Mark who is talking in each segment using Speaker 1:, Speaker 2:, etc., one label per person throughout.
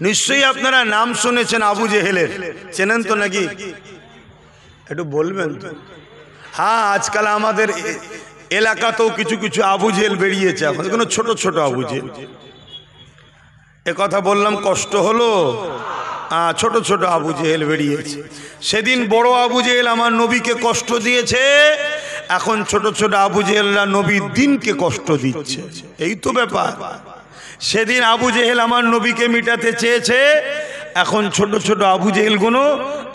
Speaker 1: নিশ্চয়ই আপনারা নাম শুনেছেন আবু জেহেলের, চেনেন তো নাকি? একটু বলবেন তো। হ্যাঁ, আজকাল আমাদের এলাকাতেও কিছু কিছু আবু জেহেল বেরিয়েছে, আমাদের কোনো ছোট ছোট আবু জেহেল। এ কথা বললাম কষ্ট হলো? ছোট ছোট আবু জেহেল বেরিয়েছে। সেদিন বড় আবু জেহেল আমার নবীকে কষ্ট দিয়েছে, এখন ছোট ছোট আবু জেহেলরা নবীর দ্বীনকে কষ্ট দিচ্ছে। এই তো ব্যাপার। সেদিন আবু জেহেল আমার নবীকে মিটাতে চেয়েছে, এখন ছোট ছোট আবু জেহেলগুলো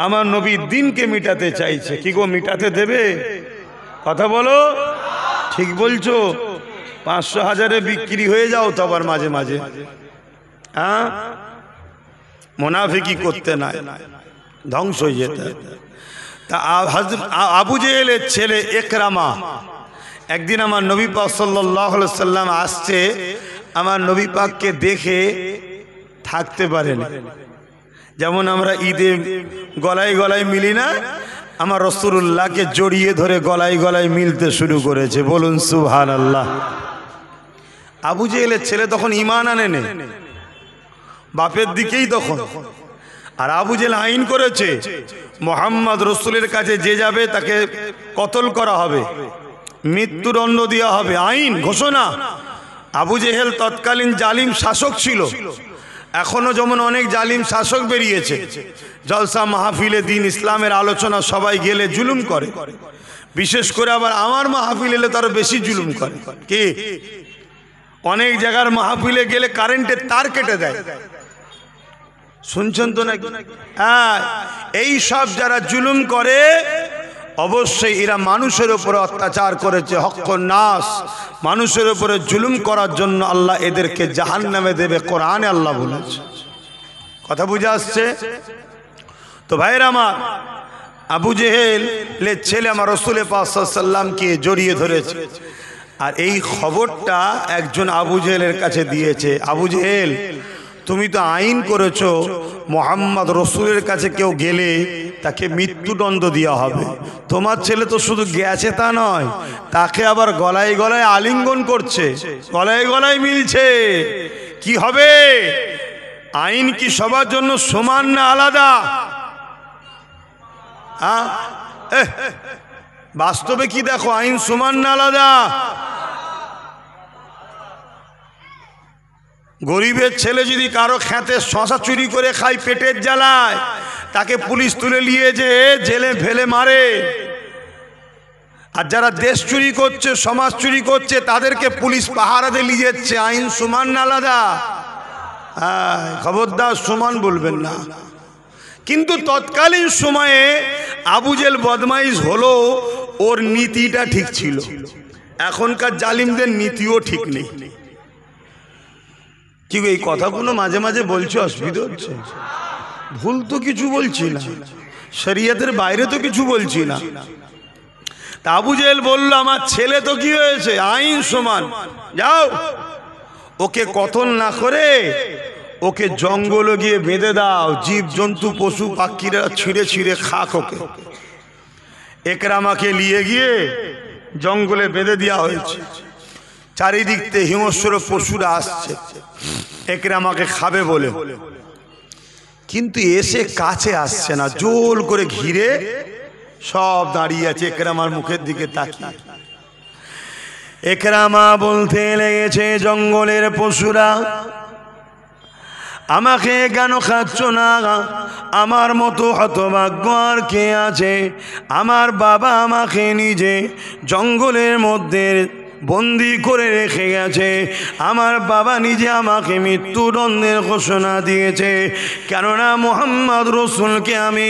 Speaker 1: আমার নবীর দ্বীনকে মিটাতে চাইছে। কি গো, মিটাতে দেবে? কথা বলো, ঠিক বলছো? 500-1000-এ বিক্রি হয়ে যাও তো আবার মাঝে মাঝে। হ্যাঁ, মুনাফিকি করতে নাই, ধ্বংস হয়ে যেতে। তা আবু জেহেলের ছেলে ইকরামা একদিন আমার নবী পাক সাল্লাল্লাহু আলাইহি সাল্লাম আসছে, আমার নবী পাককে দেখে থাকতে পারেন। যেমন আমরা ঈদে গলায় গলায় মিলি না, আমার রাসূলুল্লাহকে জড়িয়ে ধরে গলায় গলায় মিলতে শুরু করেছে। বলুন সুবহানাল্লাহ। আবু জেহেলের ছেলে তখন ঈমান আনেনি, বাপের দিকেই তখন। আর আবু জেহেল আইন করেছে, মুহাম্মদ রাসূলের কাছে যে যাবে তাকে কতল করা হবে, মৃত্যুদণ্ড দেওয়া হবে, আইন ঘোষণা। আবু জেহেল তৎকালীন জালিম শাসক ছিল, এখনো যেমন অনেক জালিম শাসক বেরিয়েছে। জলসা মাহফিলে দিন ইসলামের আলোচনা সবাই গেলে জুলুম করে, বিশেষ করে আবার আমার মাহফিল এলে তারা বেশি জুলুম করে। কি, অনেক জায়গার মাহফিলে গেলে কারেন্টের তার কেটে দেয়, শুনছেন তো নাকি? হ্যাঁ, এই সব যারা জুলুম করে অবশ্যই এরা মানুষের উপরে অত্যাচার করেছে। হক্কুন নাস, মানুষের উপরে জুলুম করার জন্য আল্লাহ এদেরকে জাহান্নামে দেবে, কোরআনে আল্লাহ বলেছে। কথা বুঝে আসছে তো ভাইরা আমার? আবু জেহেলের ছেলে আমার রাসূল পাক সাল্লাল্লাহু আলাইহি সাল্লামকে জড়িয়ে ধরেছে, আর এই খবরটা একজন আবু জেহেলের কাছে দিয়েছে। আবু জেহেল, তুমি তো আইন করেছো মুহাম্মদ রাসূলের কাছে কেউ গেলে তাকে মৃত্যুদণ্ড দেওয়া হবে। তোমার ছেলে তো শুধু গেছে তা নয়, তাকে আবার গলায় গলায় আলিঙ্গন করছে, গলায় গলায় মিলছে। কি হবে? আইন কি সবার জন্য সমান না আলাদা? বাস্তবে কি দেখো, আইন সমান না আলাদা? গরিবের ছেলে যদি কারো খেতে শশা চুরি করে খায়, পেটের জ্বালায়, তাকে পুলিশ তুলে নিয়ে যে জেলে ফেলে মারে। আর যারা দেশ চুরি করছে, সমাজ চুরি করছে, তাদেরকে পুলিশ পাহারা দিয়ে নিয়ে যাচ্ছে। আইন সমান না আলাদা? খবরদার সমান বলবেন না। কিন্তু তৎকালীন সময়ে আবু জেহেল বদমাইশ হলো, ওর নীতিটা ঠিক ছিল। এখনকার জালিমদের নীতিও ঠিক নেই। কি এই কথাগুলো মাঝে মাঝে বলছে, অসুবিধা হচ্ছে? ভুল তো কিছু বলছি না, শরীয়তের বাইরে তো কিছু বলছি না। তা আবু জেহেল বলল, আমার ছেলে তো কি হয়েছে, আইন সমান, যাও ওকে কতল না করে ওকে জঙ্গলে গিয়ে বেঁধে দাও, জীব জন্তু পশু পাখিরা ছিঁড়ে ছিঁড়ে খাক ওকে। ইকরামাকে নিয়ে গিয়ে জঙ্গলে বেঁধে দেওয়া হয়েছে। চারিদিক থেকে হিংস্র পশুরা আসছে ইকরামাকে খাবে বলে, কিন্তু এসে কাছে আসছে না, জোর করে ঘিরে সব দাঁড়িয়ে আছে ইকরামার মুখের দিকে তাকিয়ে। ইকরামা বলতে লেগেছে, জঙ্গলের পশুরা আমাকে কেন খাচ্ছ না? আমার মতো হতভাগ্য আর কে আছে? আমার বাবা আমাকে নিজে জঙ্গলের মধ্যে বন্দি করে রেখে গেছে, আমার বাবা নিজে আমাকে মৃত্যুদণ্ডের ঘোষণা দিয়েছে, কেননা মুহাম্মদ রাসূলকে আমি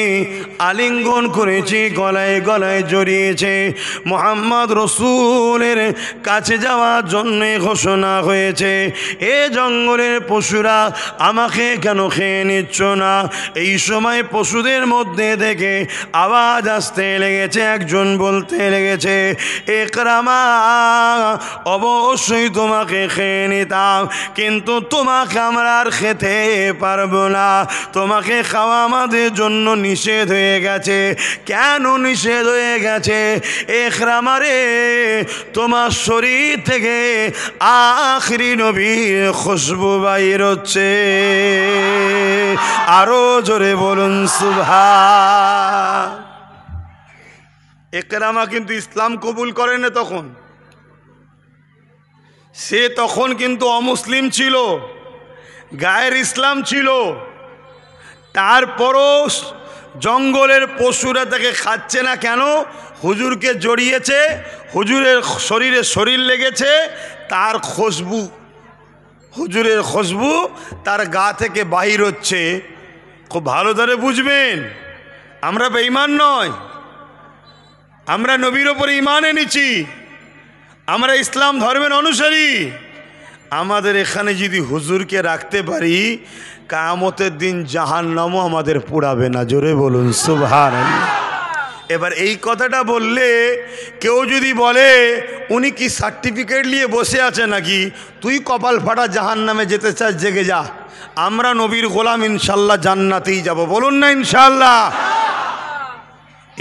Speaker 1: আলিঙ্গন করেছি, গলায় গলায় জড়িয়েছে। মুহাম্মদ রাসূলের কাছে যাওয়ার জন্য ঘোষণা হয়েছে। এ জঙ্গলের পশুরা আমাকে কেন খেয়ে নিচ্ছ না? এই সময় পশুদের মধ্যে থেকে আওয়াজ আসতে লেগেছে, একজন বলতে লেগেছে, ইকরামা অবশ্যই তোমাকে খেয়ে নিতাম, কিন্তু তোমাকে আমরা আর খেতে পারবো না, তোমাকে খাওয়া আমাদের জন্য নিষেধ হয়ে গেছে। কেন নিষেধ হয়ে গেছে? ইকরামা রে, তোমার শরীর থেকে আখিরি নবীর খুশবু বাইর হচ্ছে। আরো জোরে বলুন সুবহান। একরামা কিন্তু ইসলাম কবুল করে না তখন, সে তখন কিন্তু অমুসলিম ছিল, গায়ের ইসলাম ছিল। তারপরও জঙ্গলের পশুরা তাকে খাচ্ছে না কেন? হুজুরকে জড়িয়েছে, হুজুরের শরীরে শরীর লেগেছে, তার খুশবু, হুজুরের খুশবু তার গা থেকে বাহির হচ্ছে। খুব ভালো ধরে বুঝবেন, আমরা বেঈমান নয়, আমরা নবীর ওপরে ঈমান এনেছি, আমরা ইসলাম ধর্মের অনুসারী। আমাদের এখানে যদি হুজুরকে রাখতে পারি, কিয়ামতের দিন জাহান্নামও আমাদের পোড়াবে না। জোরে বলুন সুবহানাল্লাহ। এবার এই কথাটা বললে কেউ যদি বলে উনি কি সার্টিফিকেট নিয়ে বসে আছে নাকি, তুই কপাল ফাটা জাহান্নামে যেতে চাস, জেগে যা, আমরা নবীর গোলাম, ইনশাল্লাহ জান্নাতেই যাব। বলুন না ইনশাল্লাহ।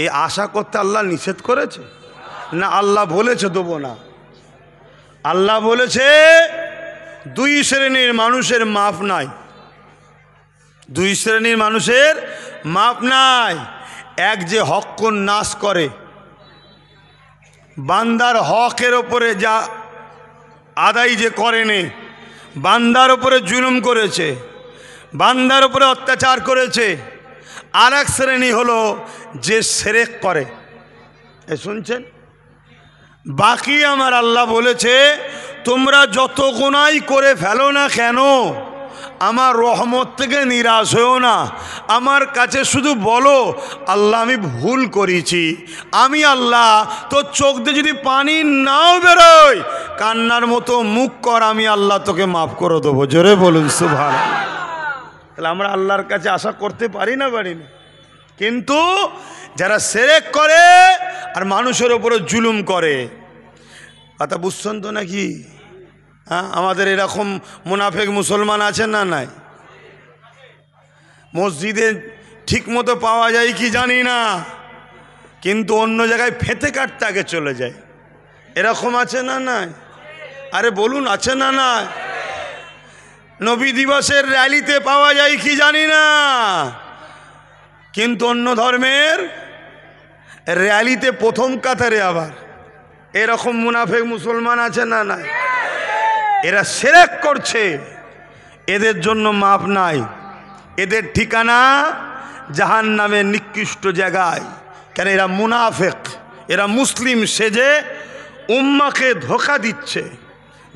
Speaker 1: এই আশা করতে আল্লাহ নিষেধ করেছে না? আল্লাহ বলেছে দেবো না? আল্লাহ বলেছে দুই শ্রেণীর মানুষের মাপ নাই, দুই শ্রেণীর মানুষের মাপ নাই। এক যে হক নাশ করে, বান্দার হকের ওপরে যা আদায় যে করেনি, বান্দার ওপরে জুলুম করেছে, বান্দার ওপরে অত্যাচার করেছে। আর এক শ্রেণী হলো যে শিরক করে। এ শুনছেন? বাকি আমার আল্লাহ বলেছে তোমরা যত গুনাহ করে ফেলো না কেন, আমার রহমত থেকে নিরাশ হও না, আমার কাছে শুধু বলো আল্লাহ আমি ভুল করেছি। আমি আল্লাহ তোর চোখ দিয়ে যদি পানি নাও বেরোয়, কান্নার মতো মুখ কর, আমি আল্লাহ তোকে মাফ করে দেবো। জোরে বলুন সুবহানাল্লাহ। তাহলে আমরা আল্লাহর কাছে আশা করতে পারি না? পারি না। কিন্তু যারা শিরক করে আর মানুষের ওপরে জুলুম করে, কথা বুঝছেন তো নাকি? হ্যাঁ, আমাদের এরকম মুনাফেক মুসলমান আছেন না? নাই। মসজিদে ঠিক মতো পাওয়া যায় কি জানি না, কিন্তু অন্য জায়গায় ফেঁতে কাটতে আগে চলে যায়। এরকম আছে না? নাই। আরে বলুন, আছে না? নাই। নবী দিবসের র্যালিতে পাওয়া যায় কি জানি না, কিন্তু অন্য ধর্মের র্যালিতে প্রথম কাতারে আবার। এরকম মুনাফেক মুসলমান আছে না? নাই। এরা শিরক করছে, এদের জন্য মাপ নাই, এদের ঠিকানা জাহান্নামের নিকৃষ্ট জায়গায়। কেন? এরা মুনাফেক, এরা মুসলিম সেজে উম্মাকে ধোঁকা দিচ্ছে।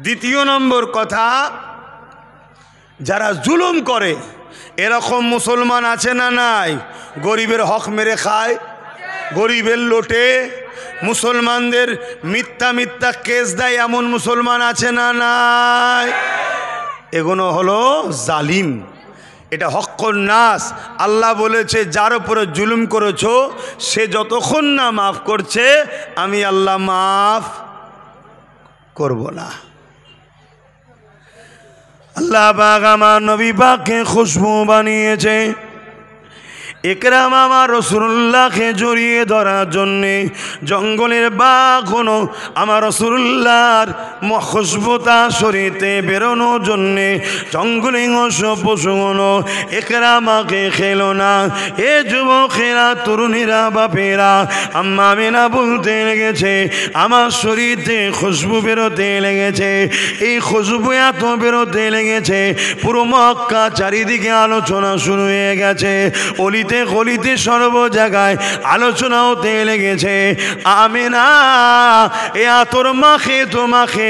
Speaker 1: দ্বিতীয় নম্বর কথা, যারা জুলুম করে, এরকম মুসলমান আছে না? নাই। গরিবের হক মেরে খায়, গরিবের লোটে, মুসলমানদের মিথ্যা মিথ্যা কেস দেয়, এমন মুসলমান আছে না? নাই। এগুলো হলো জালিম, এটা হক্কুন নাস। আল্লাহ বলেছে যার উপরে জুলুম করেছো সে যতক্ষণ না মাফ করছে, আমি আল্লাহ মাফ করব না। আল্লাহ পাক আমার নবী পাককে খুশবু বানিয়েছে। একরামা আমার রাসূলুল্লাহকে জড়িয়ে ধরার জন্যে জঙ্গলের বাঘ হলো আমার রাসূলুল্লাহর খুশবুতা শরীরতে বেরোনোর জন্যে জঙ্গলে সব পশুগুলো একরামাকে খেলো না। এ যুবকেরা, তরুণীরা, বাপেরা, আম্মা আমিনা বলতে লেগেছে আমার শরীরতে খুশবু বেরোতে লেগেছে। এই খুশবু এত বেরোতে লেগেছে পুরো মক্কা চারিদিকে আলোচনা শুরু হয়ে গেছে। অলিতে গলিতে সর্ব জায়গায় আলোচনা হতে লেগেছে। আমিনা এ আতর মাখে তোমাকে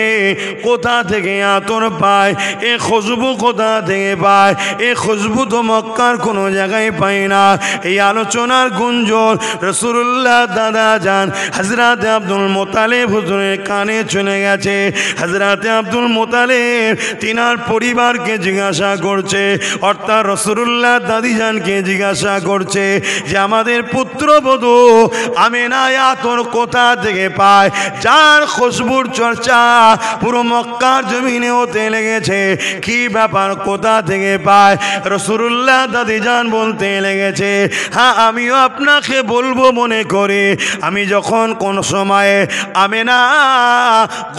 Speaker 1: কোথা থেকে আতর পায়, এ খুশবু কোথা থেকে পায়, এ খুশবু তো মক্কার কোনো জায়গায় পায় না। এই আলোচনার গুঞ্জন রাসূলুল্লাহ দাদা যান হযরত আব্দুল মুত্তালিব হুজুরের কানে চলে গেছে। হযরত আব্দুল মুত্তালিব তিনার পরিবারকে জিজ্ঞাসা করছে, অর্থাৎ রাসূলুল্লাহ দাদিজানকে জিজ্ঞাসা করছে যে আমাদের পুত্রবধূ আমেনা আতর কোথা থেকে পায়, যার খুশবুর চর্চা পুরো মক্কার জমিনে হতে লেগেছে। কি ব্যাপার, কোথা থেকে পায়? রাসূলুল্লাহ দাদিজান বলতে লেগেছে, হ্যাঁ আমিও আপনাকে বলবো মনে করে, আমি যখন কোন সময়ে আমেনা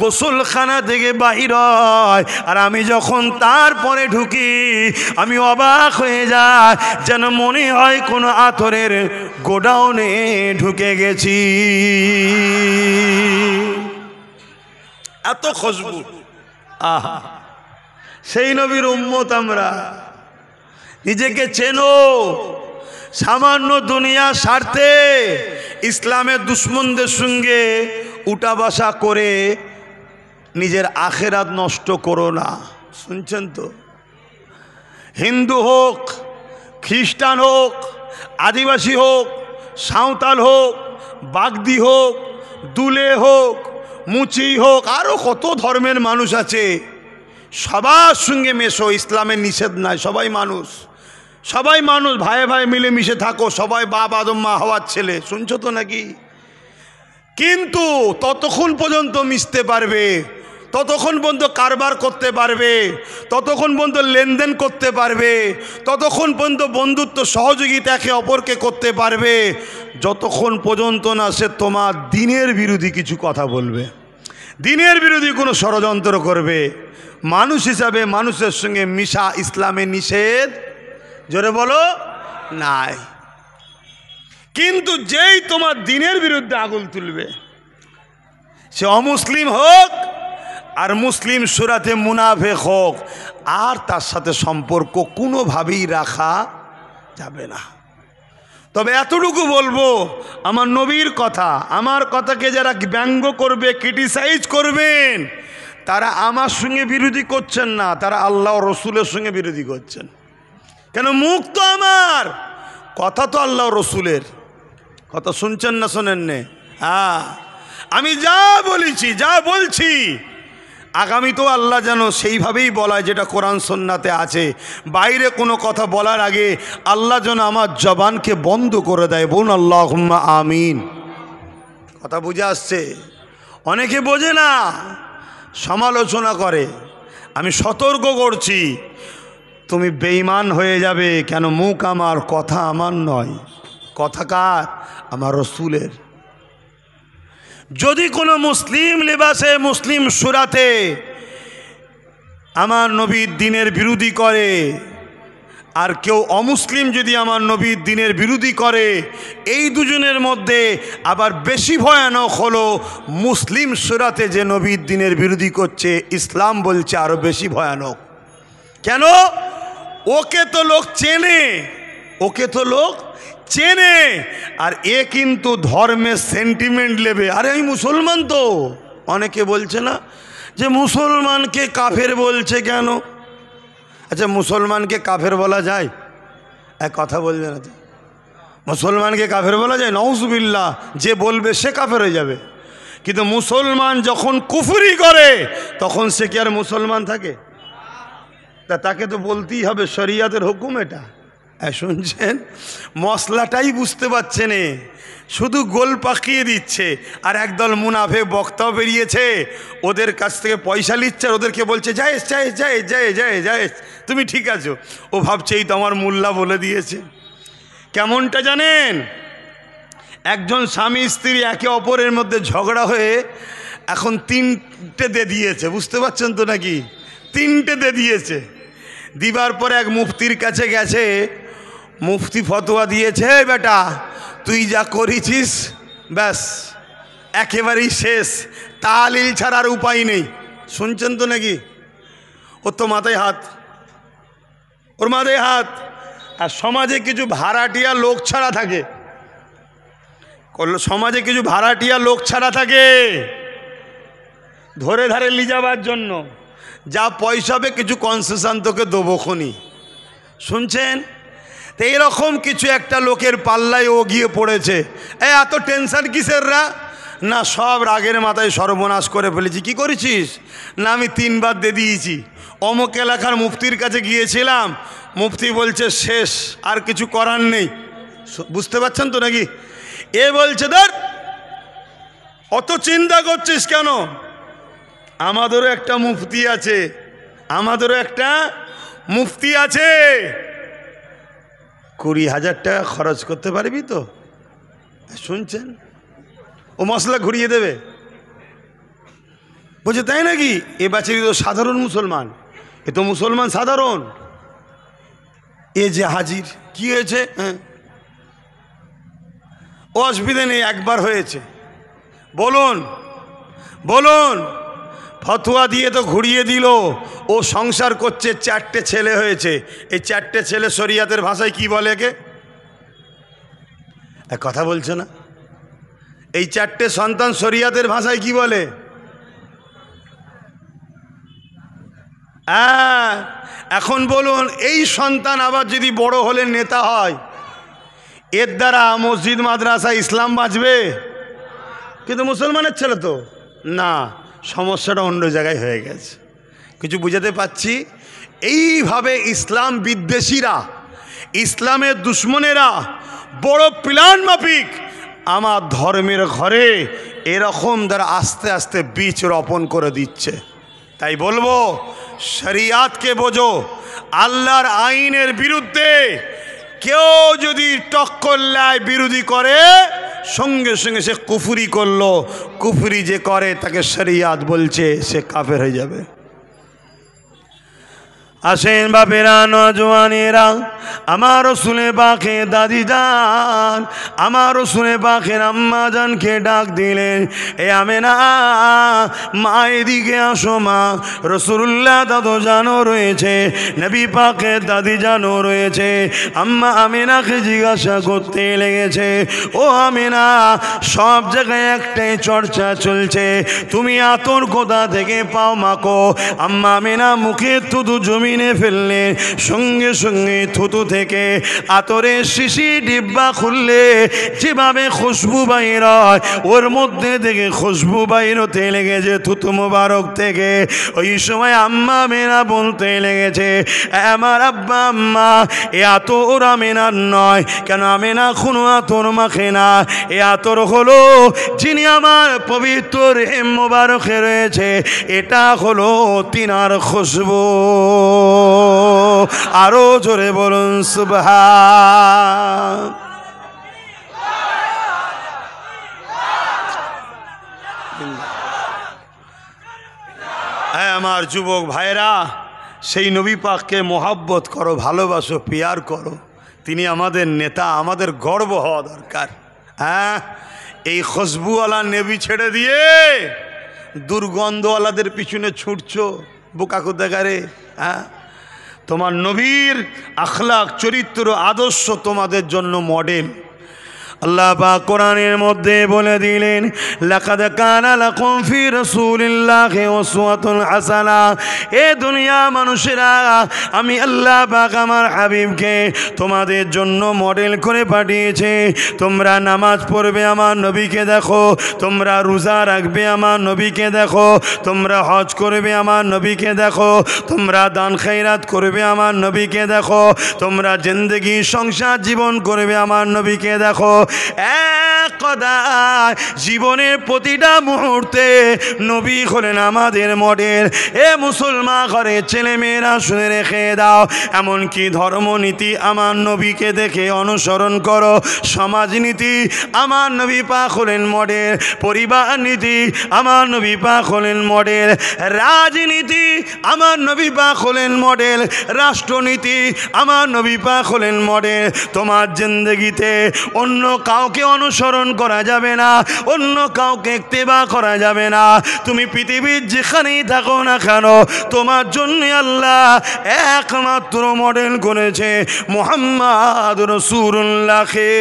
Speaker 1: গোসলখানা থেকে বাহির হয় আর আমি যখন তারপরে ঢুকি, আমি অবাক হয়ে যাই, যেন মনে হয় কোনো আতরের গোডাউনে ঢুকে গেছি। এত খুশবু। আহা, সেই নবীর উম্মত আমরা। নিজেকে চেনো। সামান্য দুনিয়া স্বার্থে ইসলামের দুশ্মনদের সঙ্গে উঠা বসা করে নিজের আখেরাত নষ্ট করো না। শুনছেন তো? হিন্দু হোক, খ্রিস্টান হোক, আদিবাসী হোক, সাঁওতাল হোক, বাগদি হোক, দুলে হোক, মুচি হোক, আরও কত ধর্মের মানুষ আছে, সবার সঙ্গে মেশো। ইসলামের নিষেধ নাই। সবাই মানুষ, সবাই মানুষ, ভাই ভাই মিলে মিশে থাকো। সবাই বাপ আদম মা হওয়ার ছেলে। শুনছো তো নাকি? কিন্তু ততক্ষণ পর্যন্ত মিশতে পারবে, ততক্ষণ পর্যন্ত কারবার করতে পারবে, ততক্ষণ পর্যন্ত লেনদেন করতে পারবে, ততক্ষণ পর্যন্ত বন্ধুত্ব সহযোগিতা একে অপরকে করতে পারবে, যতক্ষণ পর্যন্ত না সে তোমার দিনের বিরোধী কিছু কথা বলবে, দিনের বিরোধী কোনো ষড়যন্ত্র করবে। মানুষ হিসাবে মানুষের সঙ্গে মিশা ইসলামের নিষেধ, জোরে বলো, নাই। কিন্তু যেই তোমার দিনের বিরুদ্ধে আগুন তুলবে, সে অমুসলিম হোক আর মুসলিম সুরাতে মুনাফিক হোক, আর তার সাথে সম্পর্ক কোনোভাবেই রাখা যাবে না। তবে এতটুকু বলবো, আমার নবীর কথা, আমার কথাকে যারা ব্যঙ্গ করবে, ক্রিটিসাইজ করবেন, তারা আমার সঙ্গে বিরোধী করছেন না, তারা আল্লাহ রসুলের সঙ্গে বিরোধী করছেন। কেন? মুখ তো আমার, কথা তো আল্লাহ রসুলের। কথা শুনছেন না শোনেন নে? হ্যাঁ, আমি যা বলেছি, যা বলছি, আগামী তো আল্লাহ যেন সেইভাবেই বলায় যেটা কোরআন সুন্নাতে আছে। বাইরে কোনো কথা বলার আগে আল্লাহ যেন আমার জবানকে বন্ধ করে দেয়। বলুন আল্লাহুম্মা আমিন। কথা বুঝে আসছে? অনেকে বোঝে না, সমালোচনা করে। আমি সতর্ক করছি, তুমি বেঈমান হয়ে যাবে। কেন? মুখ আমার, কথা আমার নয়। কথা কার? আমার রসুলের। যদি কোনো মুসলিম লেবাসে, মুসলিম সুরাতে আমার নবীর দিনের বিরোধী করে, আর কেউ অমুসলিম যদি আমার নবীর দিনের বিরোধী করে, এই দুজনের মধ্যে আবার বেশি ভয়ানক হলো মুসলিম সুরাতে যে নবীর দিনের বিরোধী করছে, ইসলাম বলছে আরও বেশি ভয়ানক। কেন? ওকে তো লোক চেনে, ওকে তো লোক চেনে, আর এ কিন্তু ধর্মের সেন্টিমেন্ট নেবে। আরে আমি মুসলমান তো। অনেকে বলছে না যে মুসলমানকে কাফের বলছে কেন? আচ্ছা, মুসলমানকে কাফের বলা যায়? এক কথা বলবে না তো? মুসলমানকে কাফের বলা যায়? নাউজুবিল্লাহ, যে বলবে সে কাফের হয়ে যাবে। কিন্তু মুসলমান যখন কুফরি করে, তখন সে কি আর মুসলমান থাকে? তা তাকে তো বলতেই হবে, শরিয়াতের হুকুম এটা। শুনছেন? মশলাটাই বুঝতে পারছে না, শুধু গোল পাকিয়ে দিচ্ছে। আর একদল মুনাফিক বক্তাও বেরিয়েছে, ওদের কাছ থেকে পয়সা নিচ্ছে, আর ওদেরকে বলছে জায়েজ জায়েজ জায়েজ জায়েজ জায়েজ জায়েজ, তুমি ঠিক আছো। ও ভাবছে এই তো আমার মোল্লা বলে দিয়েছে। কেমনটা জানেন? একজন স্বামী স্ত্রী একে অপরের মধ্যে ঝগড়া হয়ে এখন 3টে দিয়ে দিয়েছে। বুঝতে পারছেন তো নাকি? 3টে দিয়ে দিয়েছে। দিবার পরে এক মুফতির কাছে গেছে, মুফতি ফতোয়া দিয়েছে, বেটা তুই যা করেছিস ব্যাস একেবারেই শেষ, তালিল ছাড়ার উপায় নেই। শুনছেন তো নাকি? ওর তো মাথায় হাত, ওর মাথায় হাত। আর সমাজে কিছু ভাড়াটিয়া লোক ছাড়া থাকে, সমাজে কিছু ভাড়াটিয়া লোক ছাড়া থাকে ধরে ধারে নিয়ে যাবার জন্য। যা পয়সা হবে কিছু কনসেশন তোকে দেবো খনি। শুনছেন? তো এইরকম কিছু একটা লোকের পাল্লায় ও গিয়ে পড়েছে। এত টেনশন কিসের রা? না, সব রাগের মাথায় সর্বনাশ করে ফেলেছি। কি করেছিস? না, আমি 3বার দিয়ে দিয়েছি। অমুক এলাকার মুফতির কাছে গিয়েছিলাম, মুফতি বলছে শেষ, আর কিছু করার নেই। বুঝতে পারছেন তো নাকি? এ বলছে ধর অত চিন্তা করছিস কেন, আমাদেরও একটা মুফতি আছে, আমাদেরও একটা মুফতি আছে, 20,000 টাকা খরচ করতে পারবি তো? শুনছেন, ও মশলা ঘুরিয়ে দেবে। বলছে তাই নাকি? এ বাচ্চাটি তো সাধারণ মুসলমান, এ তো মুসলমান সাধারণ, এ যে হাজির, কি হয়েছে? হ্যাঁ, অসুবিধা নেই, একবার হয়েছে, বলুন বলুন। ফতোয়া দিয়ে তো ঘুরিয়ে দিল, ও সংসার করছে, 4টে ছেলে হয়েছে, এই 4টে ছেলে শরিয়াতের ভাষায় কি বলে? কে এক কথা বলছে না? এই 4টে সন্তান শরিয়াতের ভাষায় কি বলে? এখন বলুন, এই সন্তান আবার যদি বড় হলে নেতা হয়, এর দ্বারা মসজিদ মাদ্রাসা ইসলাম বাঁচবে? কিন্তু মুসলমানের ছেলে তো না, সমস্যাটা অন্য জায়গায় হয়ে গেছে। কিছু বুঝাতে পারছি? এইভাবে ইসলাম বিদ্বেষীরা, ইসলামের দুশ্মনেরা বড় প্ল্যান মাফিক আমার ধর্মের ঘরে এরকম দ্বারা আস্তে আস্তে বীজ রোপণ করে দিচ্ছে। তাই বলবো, শরিয়াতকে বোঝো। আল্লাহর আইনের বিরুদ্ধে কেউ যদি টক্কর লাই, বিরোধী করে, সঙ্গে সঙ্গে সে কুফরি করলো। কুফরি যে করে তাকে শরিয়াত বলছে, সে কাফের হয়ে যাবে। আসেন বাপেরা, নজওয়ানেরা, আমার রসুলের পাকে দাদি যান, আমার রসুলের পাকের আম্মা জানকে ডাক দিলেন, এ আমেনা, মা এদিকে আসো মা। রসুল্লাহ দাদু জানো রয়েছে, নবী পাকের দাদি জানো রয়েছে। আম্মা আমেনাকে জিজ্ঞাসা করতে লেগেছে, ও আমেনা, সব জায়গায় একটাই চর্চা চলছে, তুমি আতর কোথা থেকে পাও মাকো? আম্মা আমেনা মুখে থুতু জমি ফেললে, সঙ্গে সঙ্গে থুতু থেকে আতরের শিশি ডিব্বা খুললে যেভাবে খুশবু বাইর হয়, ওর মধ্যে থেকে খুশবু বাইর হতে লেগেছে থুতু মোবারক থেকে। ওই সময় আম্মা মেনা বলতে লেগেছে, আমার আব্বা আম্মা, এ আতর আমেনার নয়। কেন? আমেনা কোনো আতর মাখে না, এ আতর হলো যিনি আমার পবিত্র রেহেম মোবারকে রয়েছে, এটা হলো তিনার খুশবু। আরো জোরে বলুন সুবহান। আমার যুবক ভাইরা, সেই নবী পাককে মোহাব্বত করো, ভালোবাসো, পিয়ার করো। তিনি আমাদের নেতা, আমাদের গর্ব হওয়া দরকার। হ্যাঁ, এই খুশবুওয়ালা নবী ছেড়ে দিয়ে দুর্গন্ধওয়ালাদের পিছনে ছুটছো, বোকা কোথাকারে। হ্যাঁ, তোমার নবীর আখলাক, চরিত্র, আদর্শ তোমাদের জন্য মডেল। আল্লাহ পাক কোরআনের মধ্যে বলে দিলেন, লাকাদ কানা লাকুম ফি রাসূলিল্লাহি উসওয়াতুন হাসানা। এ দুনিয়া মানুষেরা, আমি আল্লাহ পাক আমার হাবিবকে তোমাদের জন্য মডেল করে পাঠিয়েছে। তোমরা নামাজ পড়বে, আমার নবীকে দেখো। তোমরা রোজা রাখবে, আমার নবীকে দেখো। তোমরা হজ করবে, আমার নবীকে দেখো। তোমরা দান খয়রাত করবে, আমার নবীকে দেখো। তোমরা জিন্দেগি সংসার জীবন করবে, আমার নবীকে দেখো। এক কথায় জীবনের প্রতিটা মুহূর্তে নবী হলেন আমাদের মডেল। এ মুসলমান ঘরে ছেলে মেয়েরা শুনে রেখে দাও, এমনকি ধর্মনীতি আমার নবীকে দেখে অনুসরণ করো। সমাজনীতি আমার নবী পাক হলেন মডেল। পরিবার নীতি আমার নবী পাক হলেন মডেল। রাজনীতি আমার নবী পাক হলেন মডেল। রাষ্ট্রনীতি আমার নবী পাক হলেন মডেল। তোমার জিন্দেগিতে অন্য কাউকে অনুসরণ করা যাবে না, অন্য কাউকে ইত্তেবা করা যাবে না। তুমি পৃথিবীর যেখানেই থাকো না কেন, তোমার জন্য আল্লাহ একমাত্র মডেল করেছে মুহাম্মদ রাসূলুল্লাহকে।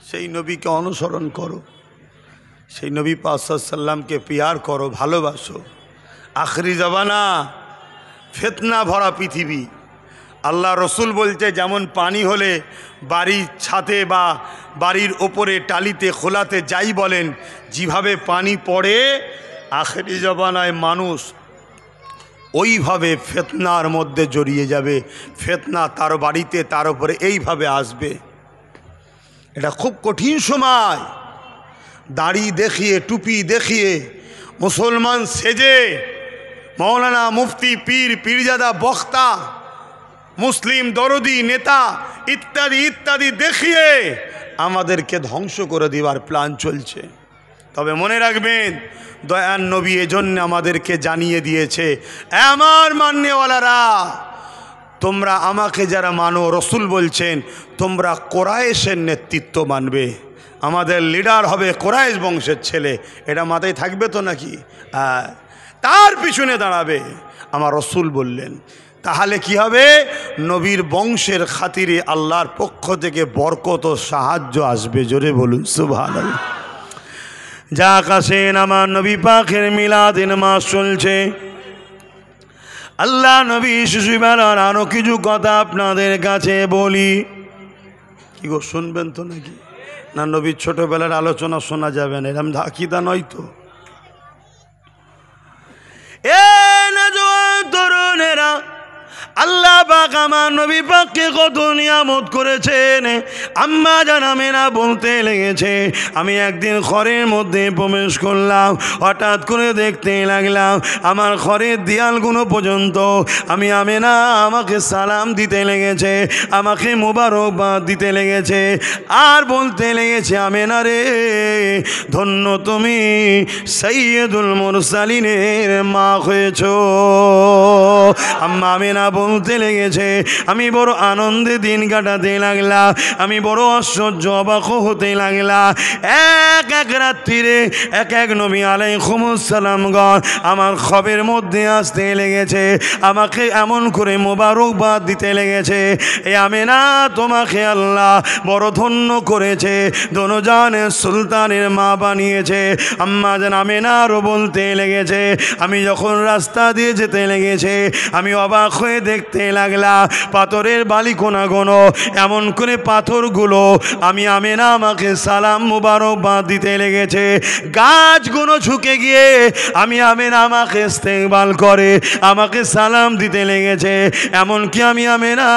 Speaker 1: সেই নবীকে অনুসরণ করো, সেই নবী পাক সাল্লাল্লাহু আলাইহি সাল্লামকে পিয়ার করো, ভালোবাসো। আখরি জামানা, ফিতনা ভরা পৃথিবী। আল্লাহ রসুল বলছে, যেমন পানি হলে বাড়ির ছাদে বা বাড়ির ওপরে টালিতে খোলাতে যাই বলেন, যেভাবে পানি পড়ে, আখেরি জমানায় মানুষ ওইভাবে ফিতনার মধ্যে জড়িয়ে যাবে। ফিতনা তার বাড়িতে তার উপরে এইভাবে আসবে। এটা খুব কঠিন সময়। দাড়ি দেখিয়ে, টুপি দেখিয়ে, মুসলমান সেজে, মৌলানা, মুফতি, পীর, পীরজাদা, বক্তা, মুসলিম দরদি, নেতা ইত্যাদি ইত্যাদি দেখিয়ে আমাদেরকে ধ্বংস করে দেওয়ার প্ল্যান চলছে। তবে মনে রাখবেন, দয়ার নবী এজন্য আমাদেরকে জানিয়ে দিয়েছে, আমার মান্যওয়ালারা, তোমরা আমাকে যারা মানো, রসুল বলছেন তোমরা কোরাইশের নেতৃত্ব মানবে। আমাদের লিডার হবে কোরাইশ বংশের ছেলে। এটা মাথায় থাকবে তো নাকি? তার পিছনে দাঁড়াবে, আমার রসুল বললেন। তাহলে কি হবে? নবীর বংশের খাতিরে আল্লাহর পক্ষ থেকে বরকত ও সাহায্য আসবে। জোরে বলুন সুবহানাল্লাহ। যা কাছেন, আমার নবী পাকের মিলাদের মাস চলছে। আল্লাহ নবী শিশুবেলার আরও কিছু কথা আপনাদের কাছে বলি। কি গো, শুনবেন তো নাকি? না নবীর ছোটবেলার আলোচনা শোনা যাবে না, এরকম ধাকিদা নয় তো? এ নওজোয়ান তরুণেরা, আল্লাহ পাক আমার নবী পাককে কত নিয়ামত করেছেন। আম্মা জান আমেনা বলতে লেগেছে, আমি একদিন ঘরের মধ্যে প্রবেশ করলাম, হঠাৎ করে দেখতে লাগলাম আমার ঘরের দেয়ালগুলো পর্যন্ত আমি আমেনা আমাকে সালাম দিতে লেগেছে, আমাকে মোবারকবাদ দিতে লেগেছে, আর বলতে লেগেছে, আমেনা রে, ধন্য তুমি সাইয়্যিদুল মুরসালিনের মা হয়েছ। আম্মা আমেনা বলতে লেগেছে, আমি বড় আনন্দে দিন কাটাতে লাগলাম, আমি বড় আশ্চর্য অবাক হতে লাগলাম। এক এক রাত্রিরে এক এক নবী আলাইহিস সালামগণ আমার খবের মধ্যে আসতে লেগেছে, আমাকে এমন করে মোবারকবাদ দিতে লেগেছে, এ আমেনা, তোমাকে আল্লাহ বড় ধন্য করেছে, দোনোজানের সুলতানের মা বানিয়েছে। আম্মা জান আমেনারও বলতে লেগেছে, আমি যখন রাস্তা দিয়ে যেতে লেগেছে, আমি অবাক হয়ে দেখতে লাগলাম পাথরের বালিকোনাগুলো, এমন করে পাথরগুলো আমি আমেনা আমাকে সালাম মুবারকবাদ দিতে লেগেছে। গাছগুলো ঝুঁকে গিয়ে আমি আমেনা আমাকে ইস্তেকবাল করে আমাকে সালাম দিতে লেগেছে। এমনকি আমি আমেনা,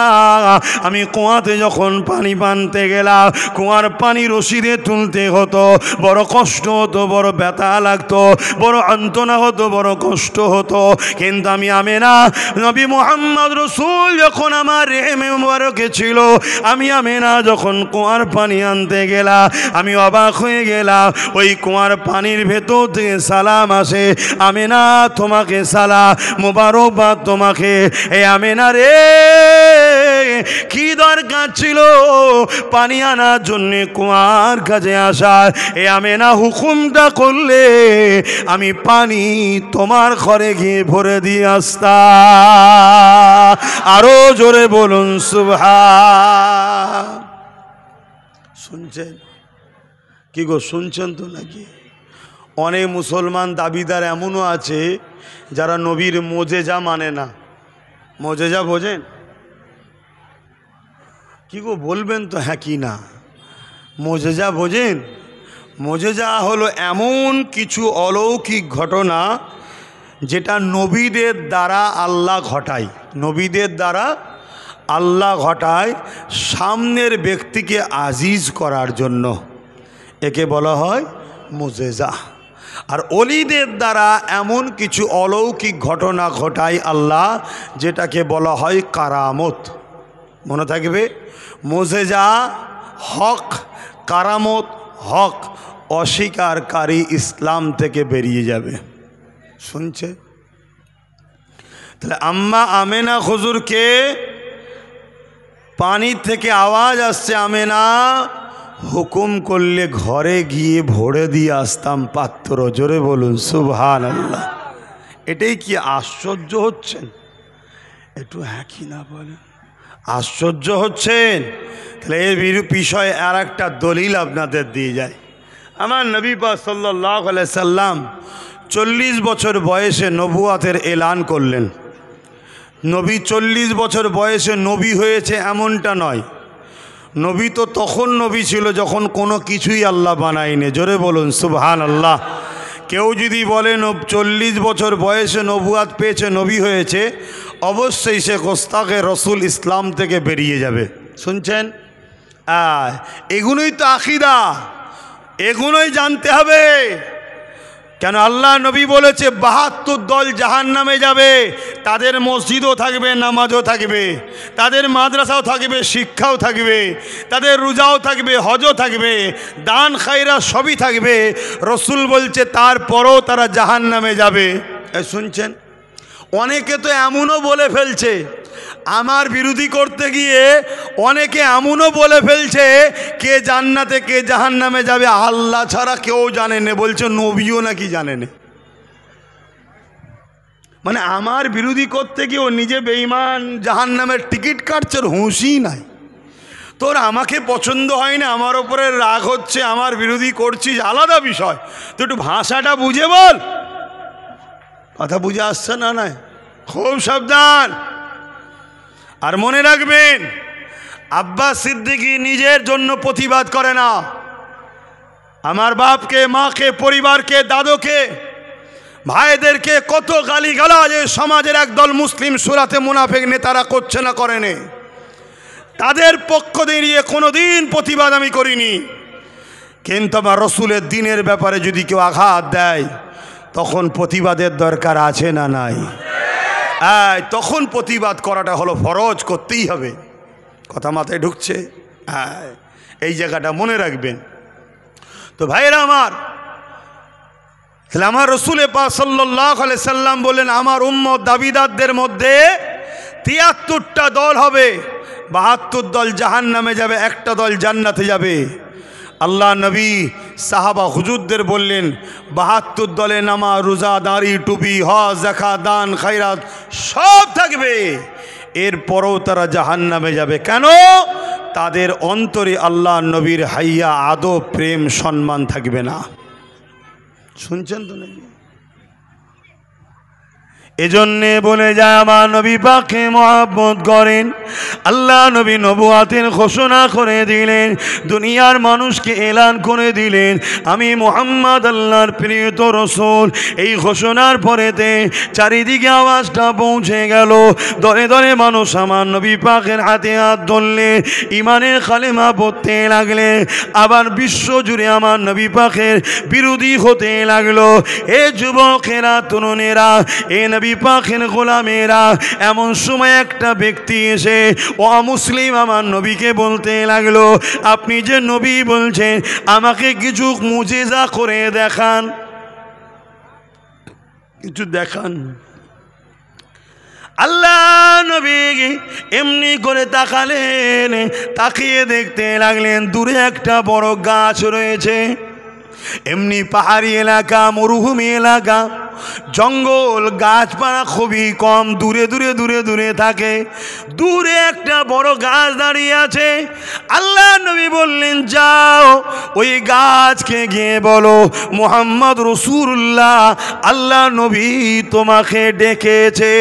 Speaker 1: আমি কুয়াতে যখন পানি পানতে গেলাম, কুয়ার পানি রশিদে তুলতে হতো, বড় কষ্ট হতো, বড় ব্যথা লাগতো, বড় যন্ত্রণা হতো, বড় কষ্ট হতো। কিন্তু আমি আমেনা, নবী মুহাম্মদ রসুল যখন আমার রেহেমে মুবারকে ছিল, আমি আমেনা যখন কুয়ার পানি আনতে গেলাম, আমি অবাক হয়ে গেলাম, ওই কুয়ার পানির ভেতর থেকে সালাম আসে, আমেনা তোমাকে সালাম, মুবারকবাদ তোমাকে। এ আমেনা রে, কি দরকার ছিল পানি আনার জন্য কুয়ার কাছে আসার? এ আমেনা হুকুমটা করলে আমি পানি তোমার ঘরে গিয়ে ভরে দিয়ে আসতাম। আরো জোরে বলুন সুবহান। শুনছেন কি গো, শুনছেন তো নাকি? অনেক মুসলমান দাবিদার এমনও আছে যারা নবীর মোজেজা মানে না। মোজেজা বোঝেন কি গো, বলবেন তো হ্যাঁ কি না? মোজেজা বোঝেন? মোজেজা হলো এমন কিছু অলৌকিক ঘটনা যেটা নবীদের দ্বারা আল্লাহ ঘটায়। নবীদের দ্বারা আল্লাহ ঘটায় সামনের ব্যক্তিকে আজিজ করার জন্য, একে বলা হয় মোজেজা। আর অলিদের দ্বারা এমন কিছু অলৌকিক ঘটনা ঘটায় আল্লাহ, যেটাকে বলা হয় কারামত। মনে থাকবে, মোজেজা হক, কারামত হক, অস্বীকারী ইসলাম থেকে বেরিয়ে যাবে। শুনছে? তাহলে আম্মা আমেনা হুজুরকে পানি থেকে আওয়াজ আসছে, আমেনা, হুকুম করলে ঘরে গিয়ে ভরে দিয়ে আসতাম পাত্র। জোরে বলুন সুবহানাল্লাহ। এটাই কি আশ্চর্য হচ্ছেন? একটু হ্যাঁ কি না বলেন? আশ্চর্য হচ্ছেন? তাহলে এর বিষয়ে আর একটা দলিল আপনাদের দিয়ে যায়। আমার নবী পাক সাল্লাল্লাহু আলাইহি সাল্লাম 40 বছর বয়সে নবুয়াতের এলান করলেন। নবী 40 বছর বয়সে নবী হয়েছে এমনটা নয়, নবী তো তখন নবী ছিল যখন কোনো কিছুই আল্লাহ বানায়নি। জোরে বলুন সুবহানাল্লাহ। কেউ যদি বলে 40 বছর বয়সে নবুয়াত পেয়েছে, নবী হয়েছে, অবশ্যই সে গোস্তাখে রসুল, ইসলাম থেকে বেরিয়ে যাবে। শুনছেন? এগুলোই তো আকিদা, এগুলোই জানতে হবে। কেন আল্লাহ নবী বলেছে 72 দল জাহান্নামে যাবে, তাদের মসজিদও থাকবে, নামাজও থাকবে, তাদের মাদ্রাসাও থাকবে, শিক্ষাও থাকবে, তাদের রোজাও থাকবে, হজও থাকবে, দান খায়রা সবই থাকবে। রসুল বলছে তারপরও তারা জাহান্নামে যাবে। শুনছেন? অনেকে তো এমনও বলে ফেলছে, আমার বিরোধী করতে গিয়ে অনেকে এমনও বলে ফেলছে কে জান্নাতে কে জাহান্নামে যাবে আল্লাহ ছাড়া কেউ জানে না, বলছে নবীও নাকি জানে না। মানে আমার বিরোধী করতে গিয়ে ও নিজে বেঈমান, জাহান্নামের টিকিট কাটছে, হুঁশই নাই। তোর আমাকে পছন্দ হয় না, আমার ওপরে রাগ হচ্ছে, আমার বিরোধী করছিস, আলাদা বিষয়, তো একটু ভাষাটা বুঝে বল। কথা বুঝে আসছে না? নয়, খুব সাবধান। আর মনে রাখবেন, আব্বাস সিদ্দিকী নিজের জন্য প্রতিবাদ করে না, আমার বাপকে, মাকে, পরিবারকে, দাদুকে, ভাইদেরকে কত গালিগালাজ সমাজের একদল মুসলিম সুরাতে মুনাফিক নেতারা করছে না, করেনি। তাদের পক্ষ দিয়ে কোনোদিন প্রতিবাদ আমি করিনি। কিন্তু আমার রসুলের দিনের ব্যাপারে যদি কেউ আঘাত দেয় তখন প্রতিবাদের দরকার আছে না নাই? তখন প্রতিবাদ করাটা হলো ফরজ, করতেই হবে। কথা মাথায় ঢুকছে? এই জায়গাটা মনে রাখবেন। তো ভাইয়েরা আমার, আমার রসুল পাক সাল্লাল্লাহু আলাইহি সাল্লাম বলেন আমার উম্মত দাবিদারদের মধ্যে 73টা দল হবে, 72 দল জাহান্নামে যাবে, একটা দল জান্নাতে যাবে। আল্লাহ নবী সাহাবা হুজুরদের বললেন 72 দলে নামাজ, রোজা, দাড়ি, টুপি, হজ, যাকাত, দান, খায়রাত সব থাকবে, এরপরও তারা জাহান্নামে যাবে। কেন? তাদের অন্তরে আল্লাহ নবীর হাইয়া, আদব, প্রেম, সম্মান থাকবে না। শুনছেন তো নাকি? এজন্যে বলে যায় আমার নবী পাককে মহব্বত করেন। আল্লাহ নবী নবুয়াতের ঘোষণা করে দিলেন, দুনিয়ার মানুষকে এলান করে দিলেন আমি মুহাম্মদ আল্লাহর প্রিয়ত রসুল। এই ঘোষণার পরেতে চারিদিকে আওয়াজটা পৌঁছে গেল, দলে দলে মানুষ আমার নবী পাকের হাতে হাত ধরলে, ইমানের কালেমা পড়তে লাগলে, আবার বিশ্ব জুড়ে আমার নবী পাকের বিরোধী হতে লাগলো। এ যুবকেরা, তরুণেরা, এ নবী পাকের গোলামেরা, এমন সময় একটা ব্যক্তি এসে অমুসলিম আমার নবীকে বলতে লাগলো, আপনি যে নবী বলছেন আমাকে কিছু মুজিজা করে দেখান, কিছু দেখান। আল্লাহ নবী এমনি করে তাকালেন, তাকিয়ে দেখতে লাগলেন দূরে একটা বড় গাছ রয়েছে। এমনি পাহাড়ি এলাকা, মরুভূমি এলাকা, জঙ্গল, গাছপালা খুবই কম, দূরে দূরে দূরে দূরে থাকে। দূরে একটা বড় গাছ দাঁড়িয়ে আছে। আল্লাহ নবী বললেন, যাও ওই গাছকে গিয়ে বলো মুহাম্মদ রাসূলুল্লাহ আল্লাহ নবী তোমাকে ডেকেছে।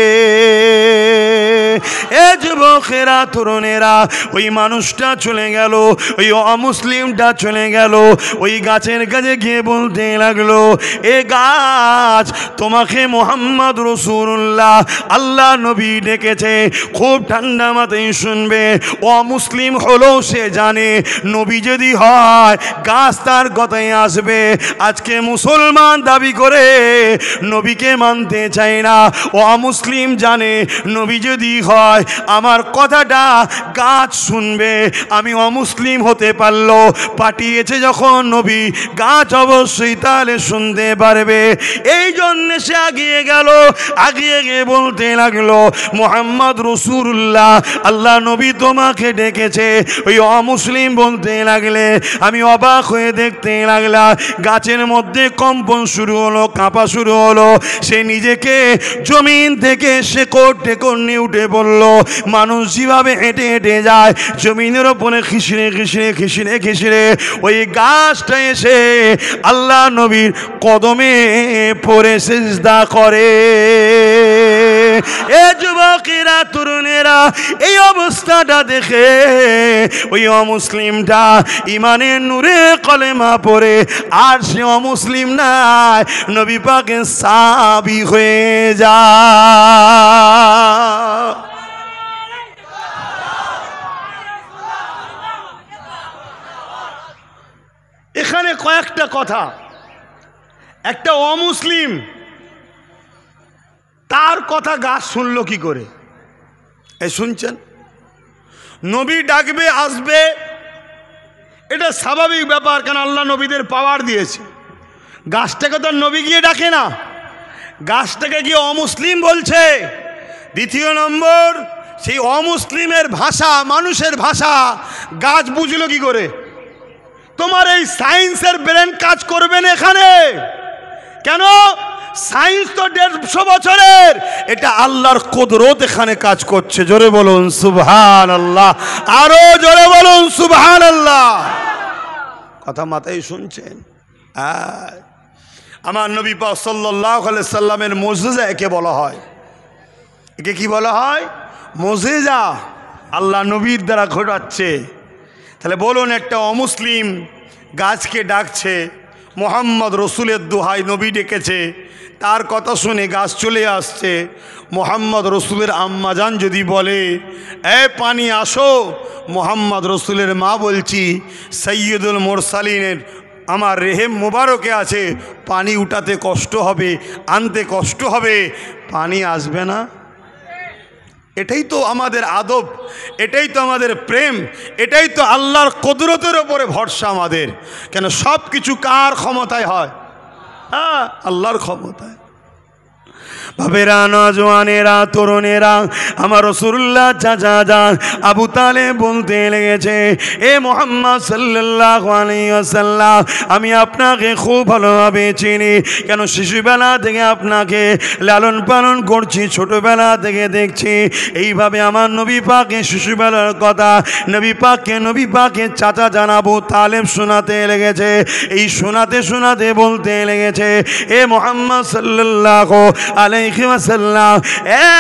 Speaker 1: এ যুবকেরা, তরুণেরা, ওই মানুষটা চলে গেল, ওই অমুসলিমটা চলে গেল, ওই গাছের কাছে গিয়ে বলতে লাগলো, এ গাছ তোমাকে মুহাম্মদ রাসূলুল্লাহ আল্লাহ নবী ডেকেছে। খুব ঠান্ডা মাথায় শুনবে, অমুসলিম হলেও সে জানে নবী যদি হয় গাছ তার কথাই আসবে। আজকে মুসলমান দাবি করে নবীকে মানতে চায় না, অমুসলিম জানে নবী যদি হয় আমার কথাটা গাছ শুনবে। আমি অমুসলিম হতে পারলো, পাঠিয়েছে যখন নবী, গাছ অবশ্যই তাহলে শুনতে পারবে। এই জন্য সে আগিয়ে গেল, আগিয়ে গিয়ে বলতে লাগলো মুহাম্মদ রাসূলুল্লাহ আল্লাহ নবী তোমাকে ডেকেছে। ওই অমুসলিম বলতে লাগলে, আমি অবাক হয়ে দেখতে লাগলাম গাছের মধ্যে কম্পন শুরু হলো, কাঁপা শুরু হলো। সে নিজেকে জমিন থেকে শেকড় টেকড় নিয়ে উঠে পড়ল। মানুষ যেভাবে হেঁটে হেঁটে যায় জমিনের ওপরে খিসড়ে খিসড়ে খিসড়ে খিসড়ে ওই গাছটা এসে আল্লাহ নবীর কদমে পড়ে সিজদা করে।
Speaker 2: এ যুবকেরা তরুণেরা এই অবস্থাটা দেখে ওই অমুসলিমটা ইমানের নূরে কলেমা পড়ে আর সে অমুসলিম নাই, নবী পাকের সাহাবী হয়ে যায়।
Speaker 1: এখানে কয়েকটা কথা। একটা অমুসলিম তার কথা গাছ শুনল কি করে? এই শুনছেন, নবী ডাকবে আসবে, এটা স্বাভাবিক ব্যাপার, কেন আল্লাহ নবীদের পাওয়ার দিয়েছে। গাছটাকে তো নবী গিয়ে ডাকে না, গাছটাকে গিয়ে অমুসলিম বলছে। দ্বিতীয় নম্বর, সেই অমুসলিমের ভাষা মানুষের ভাষা গাছ বুঝলো কি করে? তোমার এই সায়েন্সের ব্রেন কাজ করবে না এখানে। কেন? সায়েন্স তো 150 বছরের, এটা আল্লাহর কুদরত এখানে কাজ করছে। জোরে বলুন সুবহানাল্লাহ, আরো জোরে বলুন সুবহানাল্লাহ। কথা মাথায় শুনছেন? আমার নবী পাক সাল্লাল্লাহু আলাইহি সাল্লামের মুজিজা একে বলা হয়। একে কি বলা হয়? মুজিজা। আল্লাহ নবীর দ্বারা ঘটাচ্ছে। তাহলে বলুন, একটা অমুসলিম গাছকে ডাকছে, মোহাম্মদ রসুলের দোহাই নবী ডেকেছে, তার কথা শুনে গাছ চলে আসছে। মোহাম্মদ রসুলের আম্মাজান যদি বলে এ পানি আসো, মোহাম্মদ রসুলের মা বলছি সৈয়দুল মুরসালিনের আমার রেহেম মুবারকে আছে, পানি উঠাতে কষ্ট হবে, আনতে কষ্ট হবে, পানি আসবে না? এটাই তো আমাদের আদব, এটাই তো আমাদের প্রেম, এটাই তো আল্লাহর কুদরতের ওপরে ভরসা আমাদের। কেন সব কিছু কার ক্ষমতায় হয়? হ্যাঁ, আল্লাহর ক্ষমতায়।
Speaker 2: বাবেরা, নওজওয়ানেরা, তরুণেরা, আমার রাসূলুল্লাহ চাচা যান আবু তালেব বলতে লেগেছে, এ মুহাম্মদ সাল্লাল্লাহু আলাইহি ওয়াসাল্লাম, আমি আপনাকে খুব ভালোভাবে চিনি। কেন শিশুবেলা থেকে আপনাকে লালন পালন করছি, ছোটবেলা থেকে দেখছি। এইভাবে আমার নবী পাকে শিশুবেলার কথা নবী পাকে চাচা যান আবু তালেব শোনাতে লেগেছে। এই শোনাতে শোনাতে বলতে লেগেছে, এ মুহাম্মদ সাল্লাল্লাহু আলাইহি ওয়াসাল্লাম,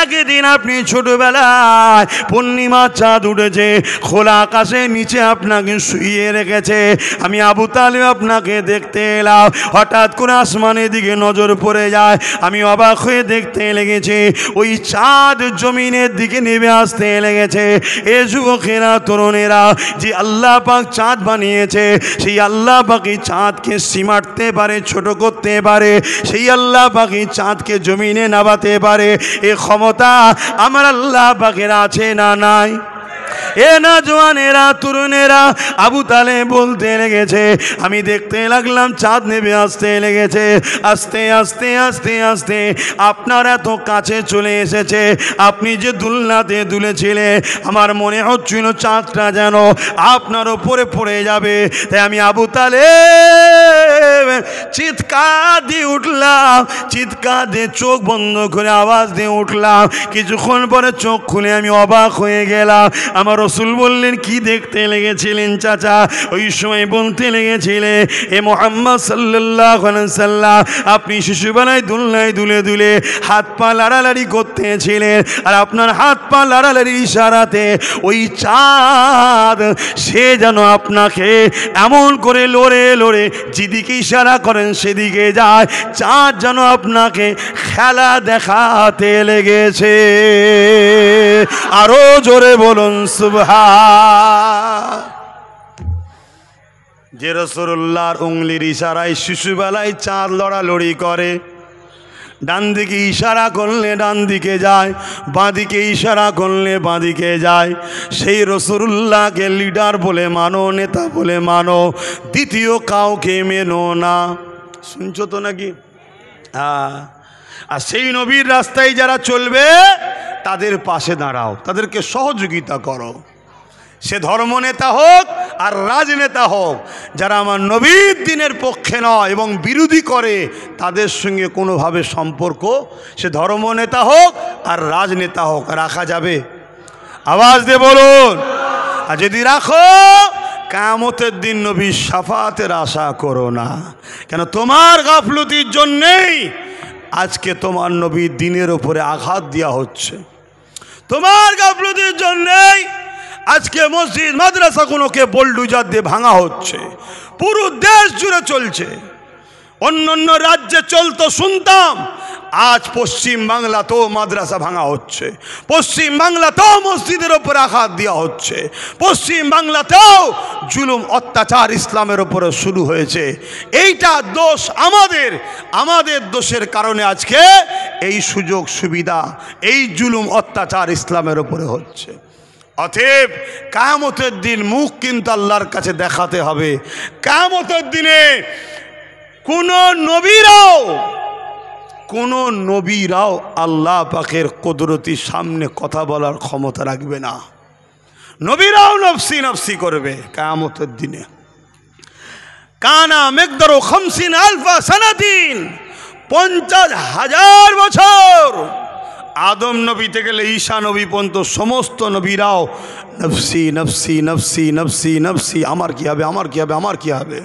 Speaker 2: একদিন আপনি ছোটবেলায় পূর্ণিমা চাঁদ উঠেছে, খোলা আকাশের নিচে আপনাকে শুইয়ে রেখেছে। আমি আবু তালেব আপনাকে দেখতে এলাম, হঠাৎ করে আসমানের দিকে নজর পড়ে যায়। আমি অবাক হয়ে দেখতে লেগেছি, ওই চাঁদ জমিনের দিকে নেমে আসতে লেগেছে। এ যুবকেরা, তরুণেরা, যে আল্লাহ পাক চাঁদ বানিয়েছে, সেই আল্লাহ পাকই চাঁদকে সীমাটতে পারে, ছোট করতে পারে। সেই আল্লাহ পাকই চাঁদকে জমিনে নামাতে পারে। এ ক্ষমতা আমার আল্লাহ পাকের আছে না নাই? এ নওজওয়ানেরা, তরুণেরা, আবু তালেব বলতে লেগেছে, আমি দেখতে লাগলাম চাঁদ নেমে আসতে লেগেছে। আস্তে আস্তে আস্তে আস্তে আপনার এত কাছে চলে এসেছে। আপনি যে দুলনাতে দুলেছিলেন, আমার মনে হচ্ছিল চাঁদটা যেন আপনার ওপরে পড়ে যাবে। তাই আমি আবু তালেব চিৎকার দিয়ে উঠলাম, চিৎকার দিয়ে চোখ বন্ধ করে আওয়াজ দিয়ে উঠলাম। কিছুক্ষণ পরে চোখ খুলে আমি অবাক হয়ে গেলাম। আমার রসুল বললেন, কি দেখতে লেগেছিলেন চাচা? ওই সময় বলতে লেগেছিলেন, এ মুহাম্মদ সাল্লাল্লাহু আলাইহি ওয়াসাল্লাম, আপনি শিশুবেলায় দুলনায় দুলে দুলে হাত পা লাড়ালাড়ি করতেছিলেন, আর আপনার হাত পা লাড়ালাড়ি ইশারাতে ওই চাঁদ সে যেন আপনাকে এমন করে লড়ে লড়ে যেদিকে ইশারা করেন সেদিকে যায়। চাঁদ যেন আপনাকে খেলা দেখাতে লেগেছে। আরো জোরে বলুন সুবহান। যে রাসূলুল্লাহর উংলির ইশারায় শিশুবেলায় চাঁদ লড়ালড়ি করে, ডান দিকে ইশারা করলে ডান দিকে যায়, বাঁ দিকে ইশারা করলে বাঁ দিকে যায়, সেই রাসূলুল্লাহকে লিডার বলে মানো, নেতা বলে মানো, দ্বিতীয় কাউকে মেনো না। শুনছো তো নাকি? হ্যাঁ। আর সেই নবীর রাস্তায় যারা চলবে তাদের পাশে দাঁড়াও, তাদেরকে সহযোগিতা করো। সে ধর্মনেতা হোক আর রাজনেতা হোক, যারা আমার নবীর দিনের পক্ষে নয় এবং বিরোধী করে, তাদের সঙ্গে কোনোভাবে সম্পর্ক, সে ধর্মনেতা হোক আর রাজনেতা হোক, রাখা যাবে? আওয়াজ দিয়ে বলুন। আর যদি রাখো, কিয়ামতের দিন নবীর শাফাতের আশা করো না। কেন? তোমার গাফলতির জন্যেই
Speaker 1: আজকে তোমার নবীর দিনের উপরে আঘাত দেওয়া হচ্ছে। তোমার গাফলতির জন্যেই আজকে মসজিদ মাদ্রাসাগুলোকে বোলডুজার দিয়ে ভাঙা হচ্ছে। পুরো দেশ জুড়ে চলছে। অন্য অন্য রাজ্যে চলতো শুনতাম, আজ পশ্চিম বাংলাতেও মাদ্রাসা ভাঙা হচ্ছে, পশ্চিম বাংলাতেও মসজিদের ওপরে আঘাত দেওয়া হচ্ছে, পশ্চিম বাংলাতেও জুলুম অত্যাচার ইসলামের ওপরে শুরু হয়েছে। এইটা দোষ আমাদের দোষের কারণে আজকে এই সুযোগ সুবিধা, এই জুলুম অত্যাচার ইসলামের ওপরে হচ্ছে। অতএব কিয়ামতের দিন মুখ কিন্তু আল্লাহর কাছে দেখাতে হবে। কিয়ামতের দিনে কোনো নবীরাও আল্লাহ পাকের কুদরতির সামনে কথা বলার ক্ষমতা রাখবে না। নবীরাও নফসি নফসি করবে কিয়ামতের দিনে। কানা মিকদারু 50,000 সানাতিন, 50,000 বছর। আদম নবী থেকে ঈসা নবী পর্যন্ত সমস্ত নবীরাও নফসি নফসি নফসি নফসি নফসি, আমার কি হবে, আমার কি হবে, আমার কি হবে।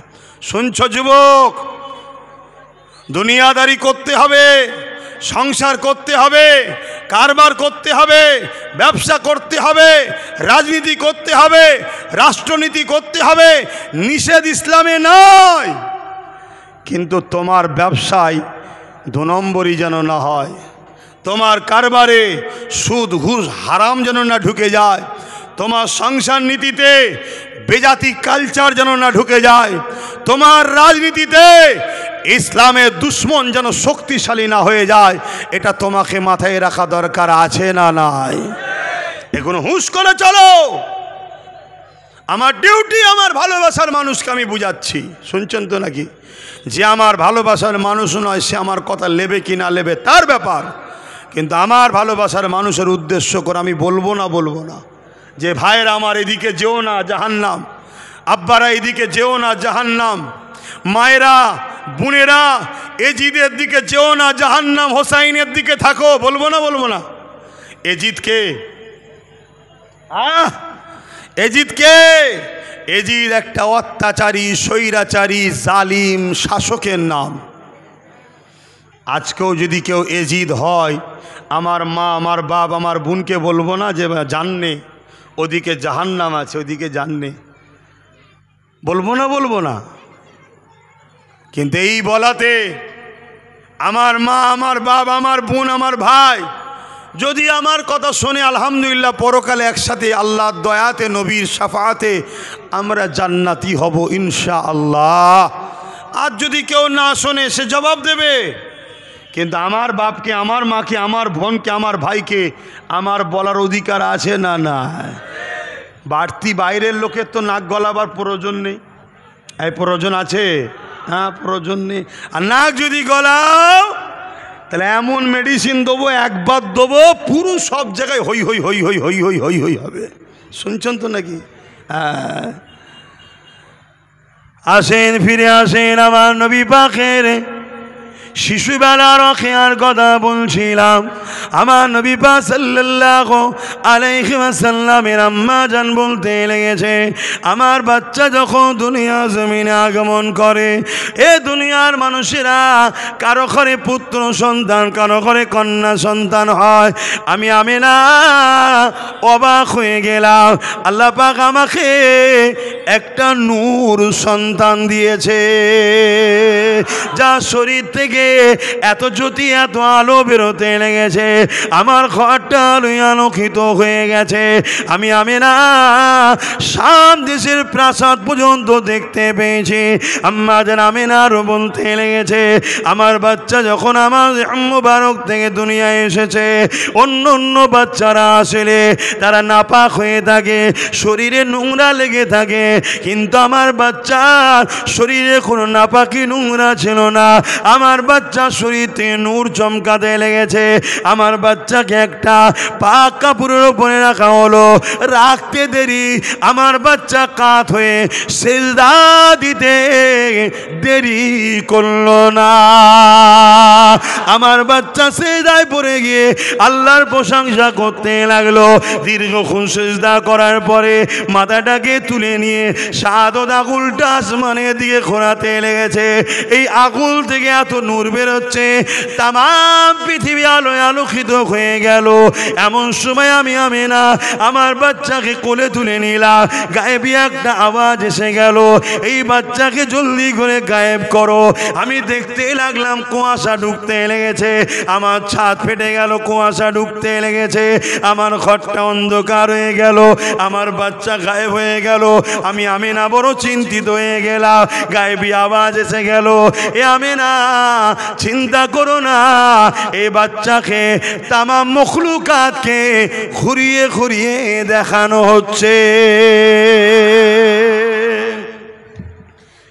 Speaker 1: শুনছ যুবক, দুনিয়াদারি করতে হবে, সংসার করতে হবে, কারবার করতে হবে, ব্যবসা করতে হবে, রাজনীতি করতে হবে, রাষ্ট্রনীতি করতে হবে, নিষেধ ইসলামে নয়। কিন্তু তোমার ব্যবসায় 2 নম্বরই যেন না হয়, তোমার কারবারে সুদ ঘুষ হারাম যেন না ঢুকে যায়, তোমার সংসার নীতিতে বেজাতি কালচার যেন না ঢুকে যায়, তোমার রাজনীতিতে ইসলামের দুশ্মন যেন শক্তিশালী না হয়ে যায়। এটা তোমাকে মাথায় রাখা দরকার আছে না নাই? এখন হুঁশ করে চলো। আমার ডিউটি আমার ভালোবাসার মানুষকে আমি বুঝাচ্ছি, শুনছেন তো নাকি? যে আমার ভালোবাসার মানুষ নয় সে আমার কথা নেবে কি না নেবে তার ব্যাপার, কিন্তু আমার ভালোবাসার মানুষের উদ্দেশ্য করে আমি বলবো না যে ভাইয়েরা আমার এদিকে যেও না জাহান্নাম, আব্বারা এদিকে যেও না জাহান্নাম, মায়েরা বোনেরা এজিদের দিকে যেও না জাহান্নাম, হোসাইনের দিকে থাকো, বলবো না? এজিদকে এজিদ একটা অত্যাচারী স্বৈরাচারী জালিম শাসকের নাম। আজকেও যদি কেউ এজিদ হয়, আমার মা আমার বাপ আমার বোনকে বলবো না যে জাননে ওদিকে জাহান্নাম আছে, ওদিকে জাননে, বলবো না? কিন্তু এই বলাতে আমার মা আমার বাপ আমার বোন আমার ভাই যদি আমার কথা শোনে, আলহামদুলিল্লাহ পরকালে একসাথে আল্লাহর দয়াতে নবীর শাফাআতে আমরা জান্নাতি হব ইনশাআল্লাহ। আর যদি কেউ না শোনে সে জবাব দেবে। কিন্তু আমার বাপকে, আমার মাকে, আমার বোনকে, আমার ভাইকে আমার বলার অধিকার আছে না? না। বাড়তি বাইরের লোকের তো নাক গলাবার প্রয়োজন নেই। এই প্রয়োজন আছে? হ্যাঁ, প্রয়োজন নেই। আর নাক যদি গলাও তাহলে এমন মেডিসিন দেবো, একবার দেবো, পুরো সব জায়গায় হই হই হই হই হই হই হই হই হবে। শুনছেন তো নাকি? হ্যাঁ, আসেন ফিরে আসেন আমার নবী পাকের শিশুবেলার খেয়ার কথা বলছিলাম। আমার নবী পাক সাল্লাল্লাহু আলাইহি ওয়াসাল্লামের আম্মা জান বলতে লেগেছে, আমার বাচ্চা যখন দুনিয়া জমিনে আগমন করে, এ দুনিয়ার মানুষেরা কারো ঘরে পুত্র সন্তান, কারো ঘরে কন্যা সন্তান হয়। আমি আমিনা অবাক হয়ে গেলাম। আল্লাহ পাক আমাকে একটা নূর সন্তান দিয়েছে, যা শরীর থেকে এত জ্যোতি এত আলো বেরোতে লেগেছে, আমার ঘরটা আলোকিত হয়ে গেছে। আমি আমিনা শাম দেশের প্রাসাদ পর্যন্ত দেখতে পেয়েছি। আম্মা জান আমিনারও বলতে লেগেছে, আমার বাচ্চা যখন আমার মুবারক থেকে দুনিয়ায় এসেছে, অন্য অন্য বাচ্চারা আসলে তারা নাপাক হয়ে থাকে, শরীরে নোংরা লেগে থাকে, কিন্তু আমার বাচ্চার শরীরে কোনো নাপাকি নোংরা ছিল না। আমার বাচ্চা শরীরে নূর চমকাতে লেগেছে। আমার বাচ্চাকে একটা পাক কাপড়ের উপরে রাখা হলো, রাখতে দেরি আমার বাচ্চা কাত হয়ে সিজদা দিতে দেরি করলো না। আমার বাচ্চা সিজদায় পড়ে গিয়ে আল্লাহর প্রশংসা করতে লাগলো। দীর্ঘক্ষণ সিজদা করার পরে মাথাটাকে তুলে নিয়ে শাহাদাত আগুলটা আসমানের দিকে ঘোরাতে লেগেছে। এই আগুল থেকে এত নূর
Speaker 2: নূর বেরোচ্ছে, তামাম পৃথিবী আলোয় আলোকিত হয়ে গেল। এমন সময় আমি আমিনা আমার বাচ্চাকে কোলে তুলে নিলাম। গায়েবী একটা আওয়াজ এসে গেল, এই বাচ্চাকে জলদি করে গায়েব করো। আমি দেখতে লাগলাম কুয়াশা ঢুকতে লেগেছে, আমার ছাদ ফেটে গেল, কুয়াশা ঢুকতে লেগেছে, আমার ঘরটা অন্ধকার হয়ে গেল, আমার বাচ্চা গায়েব হয়ে গেল। আমি আমিনা বড় চিন্তিত হয়ে গেলাম। গায়েবী আওয়াজ এসে গেল, এ আমিনা চিন্তা করো না, এই বাচ্চাকে তামাম মখলুকাতকে ঘুরিয়ে ঘুরিয়ে দেখানো হচ্ছে।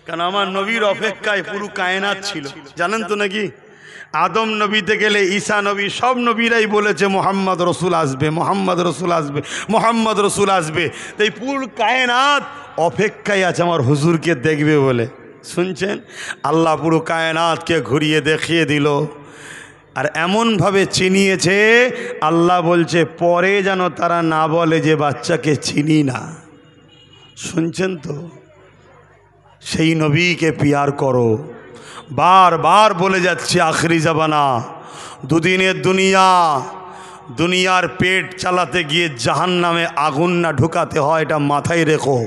Speaker 2: কারণ আমার নবীর অপেক্ষায় পুরো কায়নাত ছিল, জানেন তো নাকি? আদম নবীতে গেলে ঈসা নবী, সব নবীরাই বলেছে মোহাম্মদ রসুল আসবে, মোহাম্মদ রসুল আসবে, মোহাম্মদ রসুল আসবে। তাই পুরো কায়নাত অপেক্ষায় আছে আমার হুজুরকে দেখবে বলে। শুনছেন? আল্লাহ পুরো কায়নাতকে ঘুরিয়ে দেখিয়ে দিল, আর এমনভাবে চিনিয়েছে, আল্লাহ বলছে পরে যেন তারা না বলে যে বাচ্চাকে চিনি না। শুনছেন তো? সেই নবীকে পিয়ার করো। বারবার বলে যাচ্ছে আখরি জামানা, দুদিনের দুনিয়া, দুনিয়ার পেট চালাতে গিয়ে জাহান্নামে আগুন না ঢুকাতে হয়, এটা মাথায় রেখো।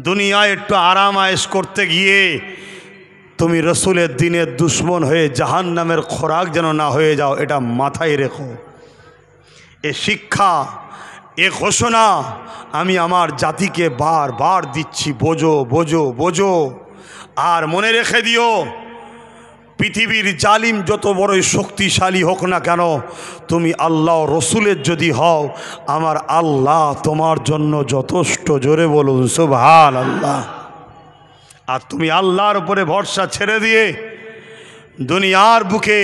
Speaker 2: দুনিয়ায় একটু আরাম আয়েশ করতে গিয়ে তুমি রসুলের দিনের দুশ্মন হয়ে জাহান্নামের খোরাক যেন না হয়ে যাও, এটা মাথায় রেখো। এ শিক্ষা, এ ঘোষণা আমি আমার জাতিকে বারবার দিচ্ছি, বোঝো বোঝো বোঝো। আর মনে রেখে দিও, পৃথিবীর জালিম যত বড়ই শক্তিশালী হোক না কেন, তুমি আল্লাহ রসুলের যদি হও, আমার আল্লাহ তোমার জন্য যথেষ্ট। জোরে বলুন সুবহানাল্লাহ। আর তুমি আল্লাহর উপরে ভরসা ছেড়ে দিয়ে দুনিয়ার বুকে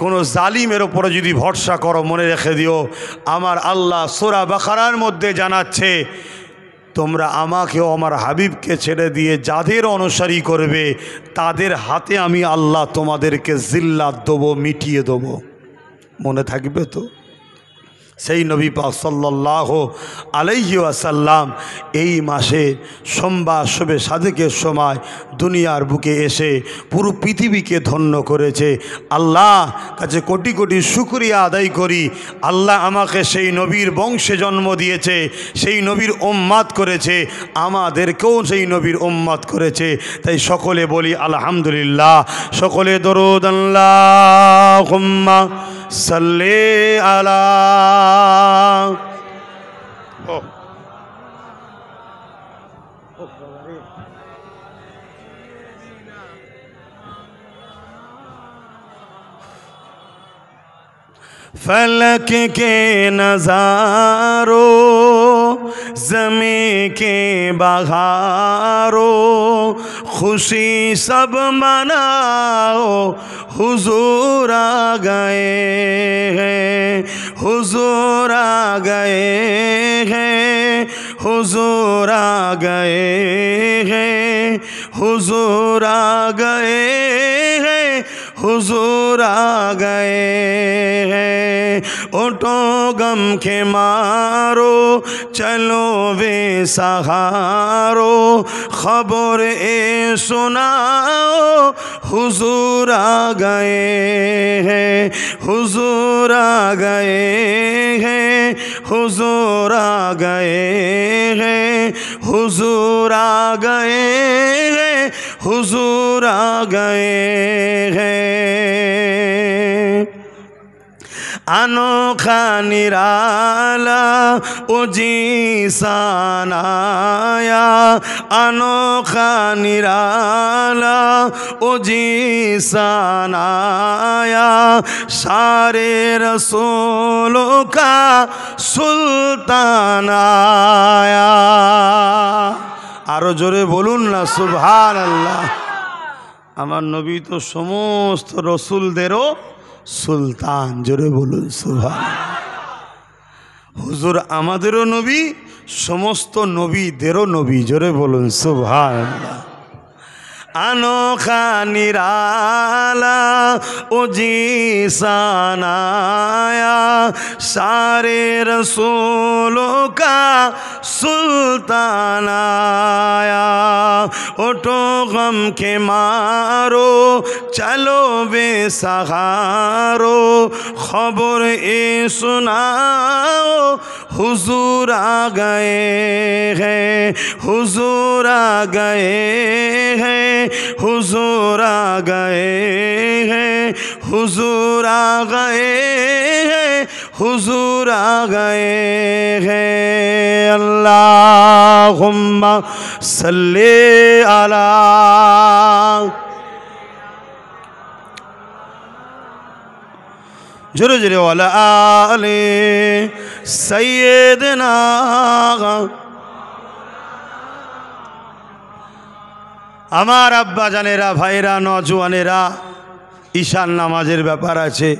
Speaker 2: কোনো জালিমের ওপরে যদি ভরসা করো, মনে রেখে দিও আমার আল্লাহ সূরা বাকারার মধ্যে জানাচ্ছে, তোমরা আমাকেও আমার হাবিবকে ছেড়ে দিয়ে যাদের অনুসারী করবে তাদের হাতে আমি আল্লাহ তোমাদেরকে জিল্লাত দেবো, মিটিয়ে দেবো। মনে থাকবে তো? সেই নবী পাক সাল্লাল্লাহু আলাইহি ওয়াসাল্লাম এই মাসে সোমবার শবে সাদেকের সময় দুনিয়ার বুকে এসে পুরো পৃথিবীকে ধন্য করেছে। আল্লাহ কাছে কোটি কোটি শুকরিয়া আদায় করি, আল্লাহ আমাকে সেই নবীর বংশে জন্ম দিয়েছে, সেই নবীর উম্মত করেছে, আমাদেরকেও সেই নবীর উম্মত করেছে। তাই সকলে বলি আলহামদুলিল্লাহ, সকলে দরুদ আল্লাহুম্মা সাল্লি আলা फलक के नज़ारों, ज़मीं के बहारों, खुशी सब मनाओ, हुजूर आ गए हैं, हुजूर आ गए हैं, हुजूर आ गए हैं, हुजूर आ गए हैं, हुजूर आ गए हैं। उठो गम के मारो, चलो वे सहारो, खबर ए सुनाओ, हुजूर आ गए हैं, हुजूर आ गए हैं, हुजूर आ गए हैं, हुजूर आ गए हैं, हुजूर आ गए हैं। अनोखा निराला उजी सानाया, अनोखा निराला उजी सानाया, सारे रसूलों का सुल्तान आया। आरो जोरे बोलून ना सुबहानाल्लाह। আমার নবী তো সমস্ত রসুলদেরও সুলতান। জোরে বলুন সুবহানাল্লাহ। হুজুর আমাদেরও নবী, সমস্ত নবীদেরও নবী। জোরে বলুন সুবহানাল্লাহ। अनोखा निराला उजी सनाया सारे रसूलों का सुल्तान आया। उठो गम के मारो चलो बेसहारो खबर ये सुनाओ हुजूर आ गए हैं, हुजूर आ गए हैं, हुजूर आ गए हैं, हुजूर आ गए हैं, हुजूर आ गए हैं। अल्लाहुम्मा सल्ली अला जोरे जोरे वाला आले सैयदना। আমার আব্বা জানেরা, ভাইরা, নজওয়ানেরা, ঈশান নামাজের ব্যাপার আছে,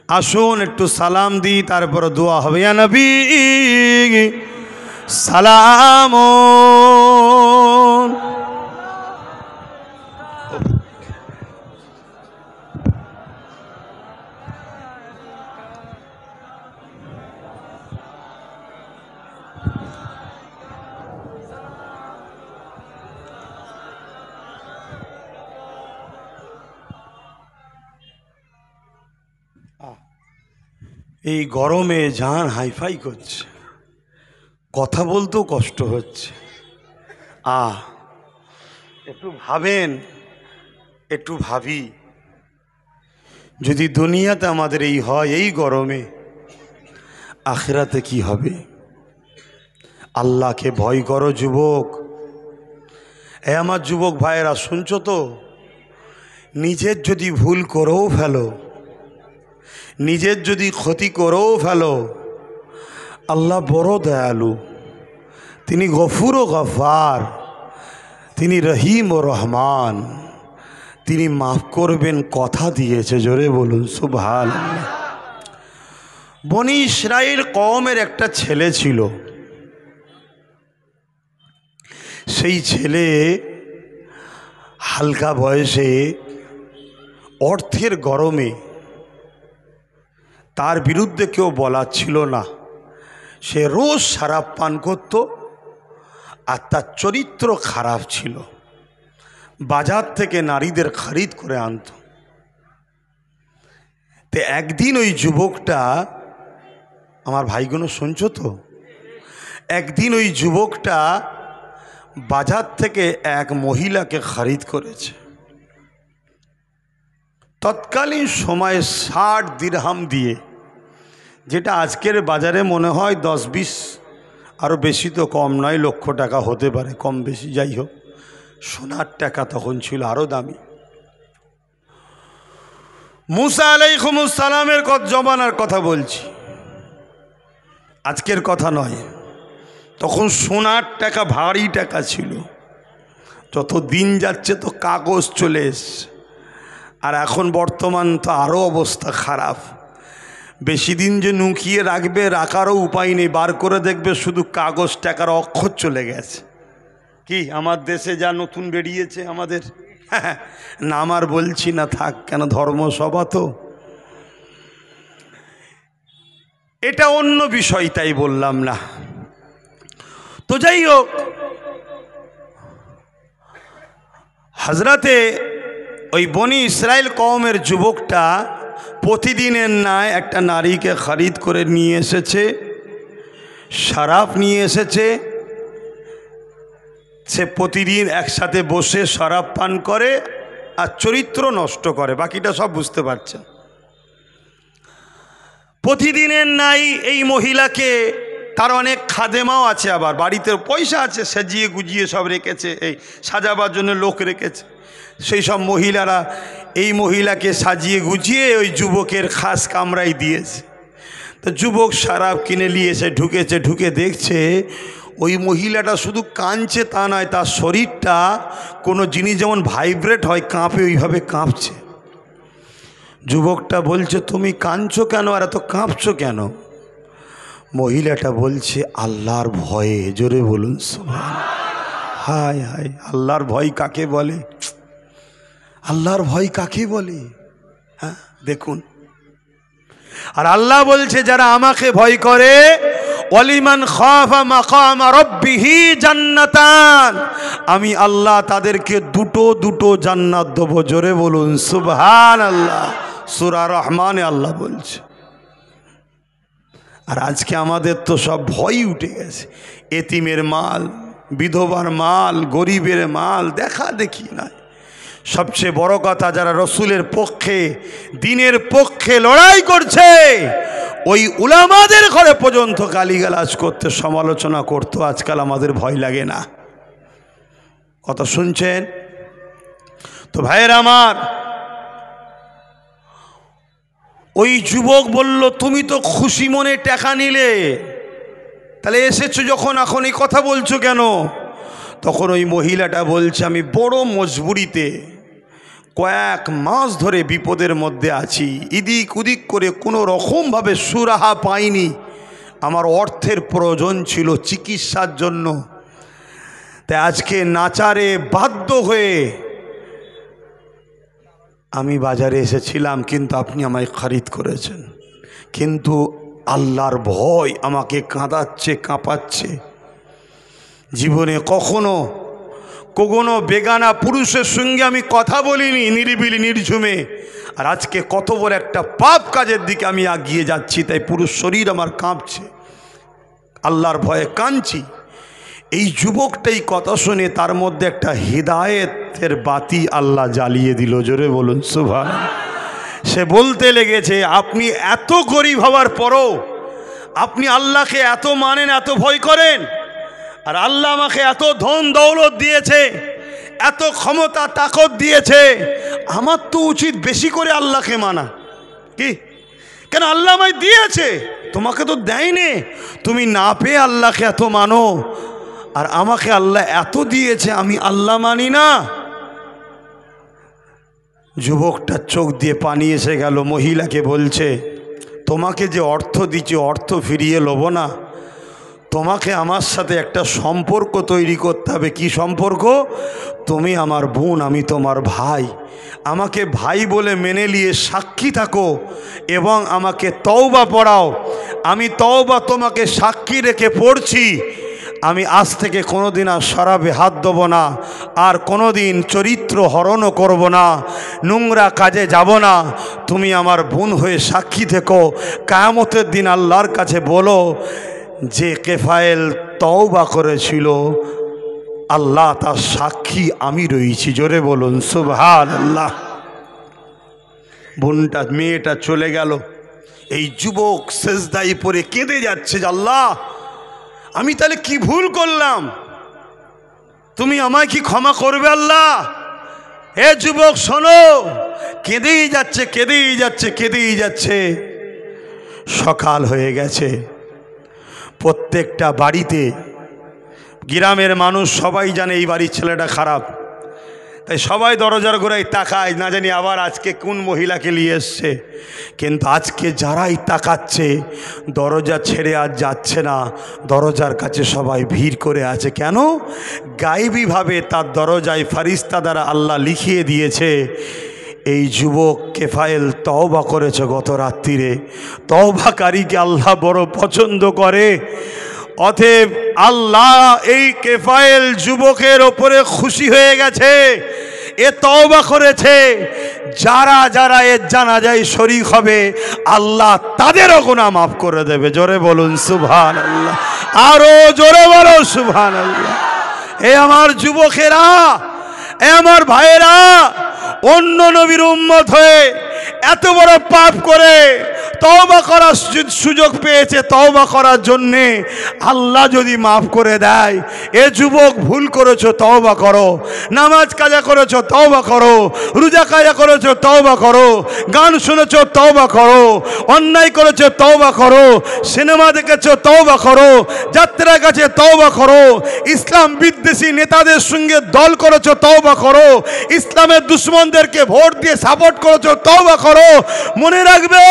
Speaker 2: আসুন একটু সালাম দিই, তারপর দোয়া হবে। ইয়া নবী সালাম। এই গরমে জান হাইফাই করছে, কথা বলতেও কষ্ট হচ্ছে। একটু ভাবেন, একটু ভাবি, যদি দুনিয়াতে আমাদের এই হয় এই গরমে, আখিরাতে কি হবে? আল্লাহকে ভয় করো যুবক। আমার যুবক ভাইয়েরা শুনছো তো? নিজের যদি ভুল করেও ফেলো, নিজের যদি ক্ষতি করেও ফেলো, আল্লাহ বড় দয়ালু, তিনি গফুর ও গফার, তিনি রহিম ও রহমান, তিনি মাফ করবেন, কথা দিয়েছে। জোরে বলুন সুবহানাল্লাহ। বনি ইসরাইল কওমের একটা ছেলে ছিল, সেই ছেলে হালকা বয়সে অর্থের গরমে, তার বিরুদ্ধে কেউ বলার ছিল না, সে রোজ শরাব পান করত আর তার চরিত্র খারাপ ছিল, বাজার থেকে নারীদের খরিদ করে আনত। তো একদিন ওই যুবকটা, আমার ভাইগুলো শুনছো তো, একদিন ওই যুবকটা বাজার থেকে এক মহিলাকে খরিদ করেছে। তৎকালীন সময়ে 60 দিরহাম দিয়ে, যেটা আজকের বাজারে মনে হয় 10-20, আরও বেশি তো কম নয়, লক্ষ টাকা হতে পারে, কম বেশি যাই হোক, সোনার টাকা তখন ছিল আরও দামি। মুসা আলাইহিস সালামের জমানার কথা বলছি, আজকের কথা নয়। তখন সোনার টাকা ভারী টাকা ছিল, যত দিন যাচ্ছে তো কাগজ চলে এসছে, আর এখন বর্তমান তো আরও অবস্থা খারাপ। বেশি দিন যে নুকিয়ে রাখবে, রাখারও উপায় নেই, বার করে দেখবে শুধু কাগজ টাকার অক্ষর চলে গেছে। কি আমার দেশে যা নতুন বেরিয়েছে আমাদের, নাম আর বলছি না, থাক, কেন ধর্মসভা তো, এটা অন্য বিষয়, তাই বললাম না। তো যাই হোক, হযরতে ওই বনি ইসরাইল কওমের যুবকটা প্রতিদিনের ন্যায় একটা নারীকে খরিদ করে নিয়ে এসেছে, শরাব নিয়ে এসেছে। সে প্রতিদিন একসাথে বসে শরাব পান করে আর চরিত্র নষ্ট করে, বাকিটা সব বুঝতে পারছেন। প্রতিদিনের ন্যায় এই মহিলাকে, তার অনেক খাদেমাও আছে, আবার বাড়িতে পয়সা আছে, সাজিয়ে গুজিয়ে সব রেখেছে, এই সাজাবার জন্য লোক রেখেছে। সেই সব মহিলারা এই মহিলাকে সাজিয়ে গুজিয়ে ওই যুবকের খাস কামরায় দিয়েছে। তো যুবক শরাব কিনে নিয়ে এসে ঢুকেছে, ঢুকে দেখছে ওই মহিলাটা শুধু কাঁদছে তা নয়, তার শরীরটা কোনো জিনিস যেমন ভাইব্রেট হয়, কাঁপে, ওইভাবে কাঁপছে। যুবকটা বলছে, তুমি কাঁদছো কেন আর এত কাঁপছো কেন? মহিলাটা বলছে, আল্লাহর ভয়ে। জোরে বলুন সুবহানাল্লাহ। হায় হায়, আল্লাহর ভয় কাকে বলে?
Speaker 1: আল্লাহর ভয় কাকে বলে? হ্যাঁ দেখুন, আর আল্লাহ বলছে যারা আমাকে ভয় করে, ওয়ালিমান খাফা মাকাম রাব্বিহি জান্নাতান, আমি আল্লাহ তাদেরকে দুটো দুটো জান্নাত দেব। জোরে বলুন সুবহানাল্লাহ। সূরা রহমানে আল্লাহ বলছে। আর আজকে আমাদের তো সব ভয় উঠে গেছে, এতিমের মাল, বিধবার মাল, গরিবের মাল দেখা দেখি নাই। সবচেয়ে বড় কথা, যারা রসুলের পক্ষে, দিনের পক্ষে লড়াই করছে, ওই উলামাদের ঘরে পর্যন্ত গালিগালাজ করতে, সমালোচনা করতে আজকাল আমাদের ভয় লাগে না। কথা শুনছেন তো ভাইয়েরা আমার? ওই যুবক বলল, তুমি তো খুশি মনে টাকা নিলে, তাহলে এসেছো যখন এখন এই কথা বলছো কেন? তখন ওই মহিলাটা বলছে, আমি বড় মজবুরিতে কয়েক মাস ধরে বিপদের মধ্যে আছি, ইদিক উদিক করে কোনো রকমভাবে সুরাহা পাইনি, আমার অর্থের প্রয়োজন ছিল চিকিৎসার জন্য, তাই আজকে নাচারে বাধ্য হয়ে আমি বাজারে এসেছিলাম, কিন্তু আপনি আমায় খরিদ করেছেন, কিন্তু আল্লাহর ভয় আমাকে কাঁদাচ্ছে, কাঁপাচ্ছে। জীবনে কখনো বেগানা পুরুষের সঙ্গে আমি কথা বলিনি, নিরিবিলি নির্ঝুমে, আর আজকে কত বড় একটা পাপ কাজের দিকে আমি এগিয়ে যাচ্ছি, তাই পুরো শরীর আমার কাঁপছে, আল্লাহর ভয়ে কাঁদছি। এই যুবকটাই কথা শুনে তার মধ্যে একটা হিদায়েতের বাতি আল্লাহ জ্বালিয়ে দিল। জোরে বলুন সুবহানাল্লাহ। সে বলতে লেগেছে, আপনি এত গরিব হওয়ার পরও আপনি আল্লাহকে এত মানেন, এত ভয় করেন, আর আল্লাহ আমাকে এত ধন দৌলত দিয়েছে, এত ক্ষমতা তাকত দিয়েছে, আমার তো উচিত বেশি করে আল্লাহকে মানা। কি কেন? আল্লাহ আমায় দিয়েছে, তোমাকে তো দেয়নি, তুমি না পেয়ে আল্লাহকে এত মানো, আর আমাকে আল্লাহ এত দিয়েছে, আমি আল্লাহ মানি না। যুবকটার চোখ দিয়ে পানি এসে গেল। মহিলাকে বলছে, তোমাকে যে অর্থ দিচ্ছি, অর্থ ফিরিয়ে লব না, তোমাকে আমার সাথে একটা সম্পর্ক তৈরি করতে হবে। কি সম্পর্ক? তুমি আমার বোন, আমি তোমার ভাই, আমাকে ভাই বলে মেনে নিয়ে সাক্ষী থাকো এবং আমাকে তওবা পড়াও। আমি তওবা তোমাকে সাক্ষী রেখে পড়ছি, আমি আজ থেকে কোনোদিন আর শরাবে হাত দেব না, আর কোনোদিন চরিত্র হরণও করব না, নোংরা কাজে যাব না। তুমি আমার বোন হয়ে সাক্ষী থেকো। কিয়ামতের দিন আল্লাহর কাছে বলো যে কেফায়েল তওবা করেছিল, আল্লাহ তার সাক্ষী আমি রয়েছি। জোরে বলুন সুবহানাল্লাহ। বোনটা, মেয়েটা চলে গেল। এই যুবক সেজদায় পড়ে কেঁদে যাচ্ছে যে আল্লাহ, আমি তাহলে কি ভুল করলাম, তুমি আমায় কি ক্ষমা করবে আল্লাহ? হে যুবক শোনো, কেঁদেই যাচ্ছে, কেঁদেই যাচ্ছে, কেঁদেই যাচ্ছে। সকাল হয়ে গেছে। প্রত্যেকটা বাড়িতে, গ্রামের মানুষ সবাই জানে এই বাড়ির ছেলেটা খারাপ, তাই সবাই দরজার গোড়ায় তাকায়, না জানি আবার আজকে কোন মহিলাকে নিয়ে এসছে। কিন্তু আজকে যারাই তাকাচ্ছে, দরজা ছেড়ে আর যাচ্ছে না, দরজার কাছে সবাই ভিড় করে আছে। কেন? গায়েবীভাবে তার দরজায় ফারিস্তা দ্বারা আল্লাহ লিখিয়ে দিয়েছে, এই যুবক কেফায়েল তওবা করেছে গত রাত্রিরে, তওবাকারীকে আল্লাহ বড় পছন্দ করে। অতএব আল্লাহ এই কেফায়েল যুবকের ওপরে খুশি হয়ে গেছে, এ তওবা করেছে। যারা যারা এর জানাজায় শরীক হবে, আল্লাহ তাদেরও গুনাহ মাফ করে দেবে। জোরে বলুন সুবহানাল্লাহ, আরো জোরে বলো সুবহানাল্লাহ। এ আমার যুবকেরা, এ আমার ভাইয়েরা, অন্য নবীর উম্মত হয়ে এত বড় পাপ করে তওবা করার সুযোগ পেয়েছে, তওবা করার জন্যে আল্লাহ যদি মাফ করে দেয়, এ যুবক ভুল করেছো তওবা করো, নামাজ কাজা করেছো তওবা করো, রোজা কাজা করেছো তওবা করো, গান শুনেছো তওবা করো, অন্যায় করেছো তওবা করো, সিনেমা দেখেছো তওবা করো, যাত্রা কাছে তওবা করো, ইসলাম বিদ্বেষী নেতাদের সঙ্গে দল করেছো তওবা করো, ইসলামের দুশ্মনদেরকে ভোট দিয়ে সাপোর্ট করেছো তওবা করো। মনে রাখবে,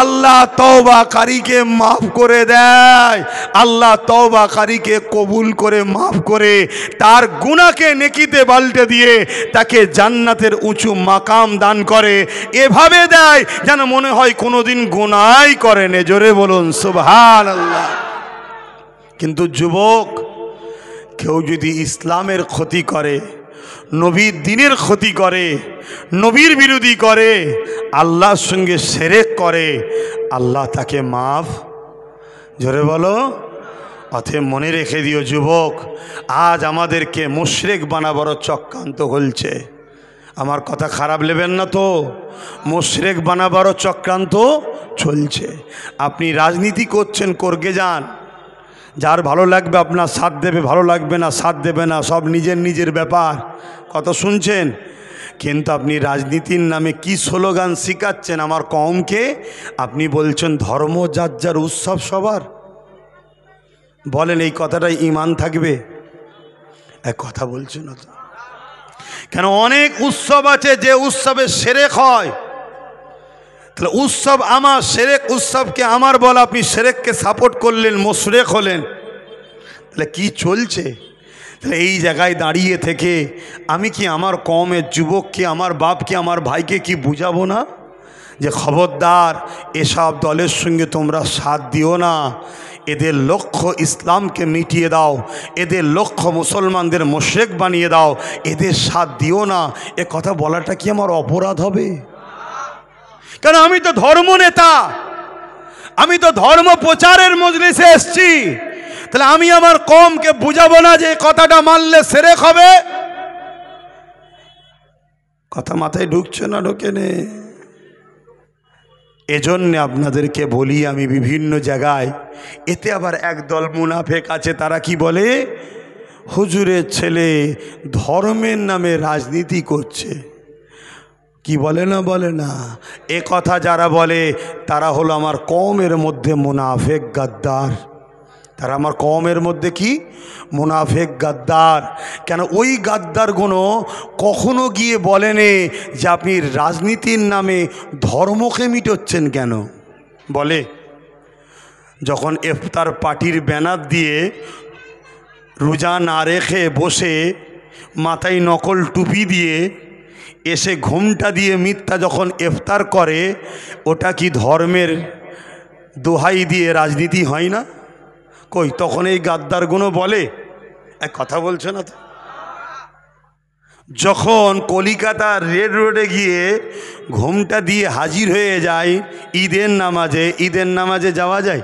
Speaker 2: আল্লাহ তওবাকারীকে মাফ করে দেয়, আল্লাহ তওবাকারীকে কবুল করে মাফ করে তার গুনাহকে নেকিতে পাল্টে দিয়ে তাকে জান্নাতের উঁচু মাকাম দান করে। এভাবে দেয় যেন মনে হয় কোনোদিন গুনাহই করেনি। জোরে বলুন সুবহানাল্লাহ। কিন্তু যুবক, কেউ যদি ইসলামের ক্ষতি করে, নবীর দ্বীনের ক্ষতি করে, নবীর বিরোধী করে, আল্লাহর সঙ্গে শিরক করে, আল্লাহ তাকে মাফ, জোরে বলো। অতএব মনে রেখে দিও যুবক, আজ আমাদেরকে মুশরিক বানাবার চক্রান্ত হচ্ছে। আমার কথা খারাপ নেবেন না তো, মুশরিক বানাবারও চক্রান্ত চলছে। আপনি রাজনীতি করছেন, করগে যান, যার ভালো লাগবে আপনার সাথ দেবে, ভালো লাগবে না সাথ দেবে না, সব নিজের নিজের ব্যাপার। কথা শুনছেন? কিন্তু আপনি রাজনীতির নামে কি স্লোগান শিখাচ্ছেন আমার কওমকে? আপনি বলছেন ধর্ম যার যার, উৎসব সবার। বলেন এই কথাটাই ঈমান থাকবে? এক কথা বলছেন না তো। কেন অনেক উৎসব আছে যে উৎসবে শিরক হয়। তাহলে উৎসব আমার, শিরক উৎসবকে আমার বলা, আপনি শিরককে সাপোর্ট করলেন, মুশরিক হলেন। তাহলে কি চলছে? তাহলে এই জায়গায় দাঁড়িয়ে থেকে আমি কি আমার কওমের যুবককে, আমার বাপকে, আমার ভাইকে কি বুঝাবো না যে খবরদার এসব দলের সঙ্গে তোমরা সাথ দিও না, এদের লক্ষ্য ইসলামকে মিটিয়ে দাও, এদের লক্ষ্য মুসলমানদের মুশরিক বানিয়ে দাও, এদের সাথ দিও না। এ কথা বলাটা কি আমার অপরাধ হবে? কারণ আমি তো ধর্ম নেতা, আমি তো ধর্ম প্রচারের মজলিসে এসেছি। তাহলে আমি আমার কওমকে বুঝাবো না যে কথাটা মানলে শিরক হবে? কথা মাথায় ঢুকছে না? ঢোকে নে। এজন্য আপনাদেরকে বলি আমি বিভিন্ন জায়গায়, এতে আবার একদল মুনাফেক আছে, তারা কি বলে, হুজুরের ছেলে ধর্মের নামে রাজনীতি করছে। কি বলে না, বলে না? এ কথা যারা বলে তারা হলো আমার কওমের মধ্যে মুনাফেক গাদ্দার। তারা আমার কওমের মধ্যে কি মুনাফেক গাদ্দার। কেন ওই গাদ্দারগুলো কখনো গিয়ে বলেনি যে আপনি রাজনীতির নামে ধর্মকে মিটোচ্ছেন কেন। বলে যখন ইফতার পার্টির ব্যানার দিয়ে রোজা না রেখে বসে মাথায় নকল টুপি দিয়ে এসে ঘুমটা দিয়ে মিথ্যা যখন ইফতার করে, ওটা কি ধর্মের দোহাই দিয়ে রাজনীতি হয় না? কই তখন এই গাদ্দারগুলো বলে? এক কথা বলছে না তো। যখন কলিকাতার রেড রোডে গিয়ে ঘুমটা দিয়ে হাজির হয়ে যায় ঈদের নামাজে, ঈদের নামাজে যাওয়া যায়,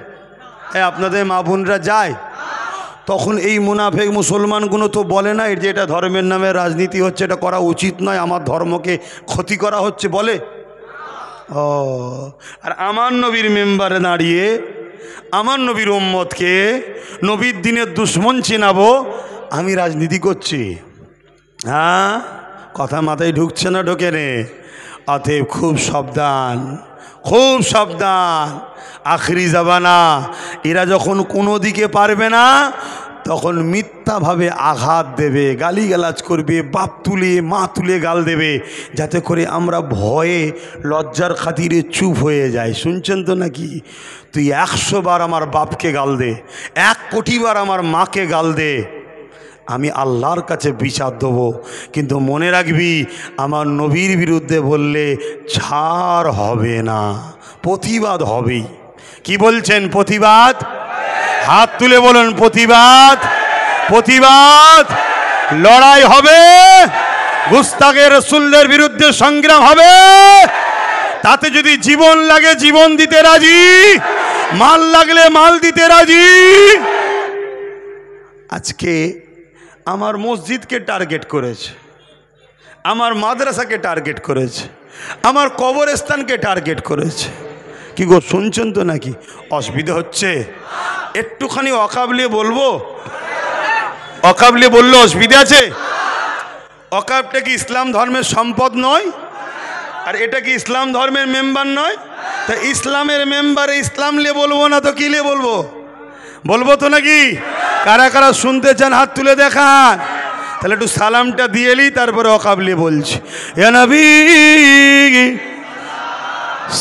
Speaker 2: আপনাদের মা বোনরা যায়, তখন এই মুনাফেক মুসলমানগুলো তো বলে না যে এটা ধর্মের নামে রাজনীতি হচ্ছে, এটা করা উচিত নয়, আমার ধর্মকে ক্ষতি করা হচ্ছে, বলে? ও, আর আমার নবীর মেম্বারে দাঁড়িয়ে আমার নবীর উম্মতকে নবীর দিনের দুশ্মন চিনাবো, আমি রাজনীতি করছি? হ্যাঁ, কথা মাথায় ঢুকছে না? ঢোকে নে। অতএব খুব সাবধান, খুব সাবধান। আখরি জামানা, এরা যখন কোনো দিকে পারবে না তখন মিথ্যাভাবে আঘাত দেবে, গালিগালাজ করবে, বাপ তুলে মা তুলে গাল দেবে, যাতে করে আমরা ভয়ে লজ্জার খাতিরে চুপ হয়ে যাই। শুনছেন তো নাকি? তুই 100 বার আমার বাপকে গাল দে, 1 কোটি বার আমার মাকে গাল দে, আমি আল্লাহর কাছে বিচার দেবো, কিন্তু মনে রাখবি আমার নবীর বিরুদ্ধে বললে ছাড় হবে না, প্রতিবাদ হবেই। কি বলছেন? প্রতিবাদ? হাত তুলে বলুন প্রতিবাদ, প্রতিবাদ। লড়াই হবে, গুস্তাখে রাসূলের বিরুদ্ধে সংগ্রাম হবে। তাতে যদি জীবন লাগে জীবন দিতে রাজি, মাল লাগলে মাল দিতে রাজি। আজকে আমার মসজিদকে টার্গেট করেছে, আমার মাদ্রাসাকে টার্গেট করেছে, আমার কবরস্থানকে টার্গেট করেছে। কি গো, শুনছেন তো নাকি? অসুবিধা হচ্ছে? একটুখানি অকাবলিয়ে বলবো? অকাবলিয়ে বললে অসুবিধা আছে? অকাবটা কি ইসলাম ধর্মের সম্পদ নয়? আর এটা কি ইসলাম ধর্মের মেম্বার নয়? তা ইসলামের মেম্বারে ইসলাম লিয়ে বলবো না তো কি লিয়ে বলবো? বলবো তো নাকি? কারা কারা শুনতে চান হাত তুলে দেখান। তাহলে একটু সালামটা দিয়ে এলি, তারপরে অকাবলিয়ে বলছি। ইয়া নবী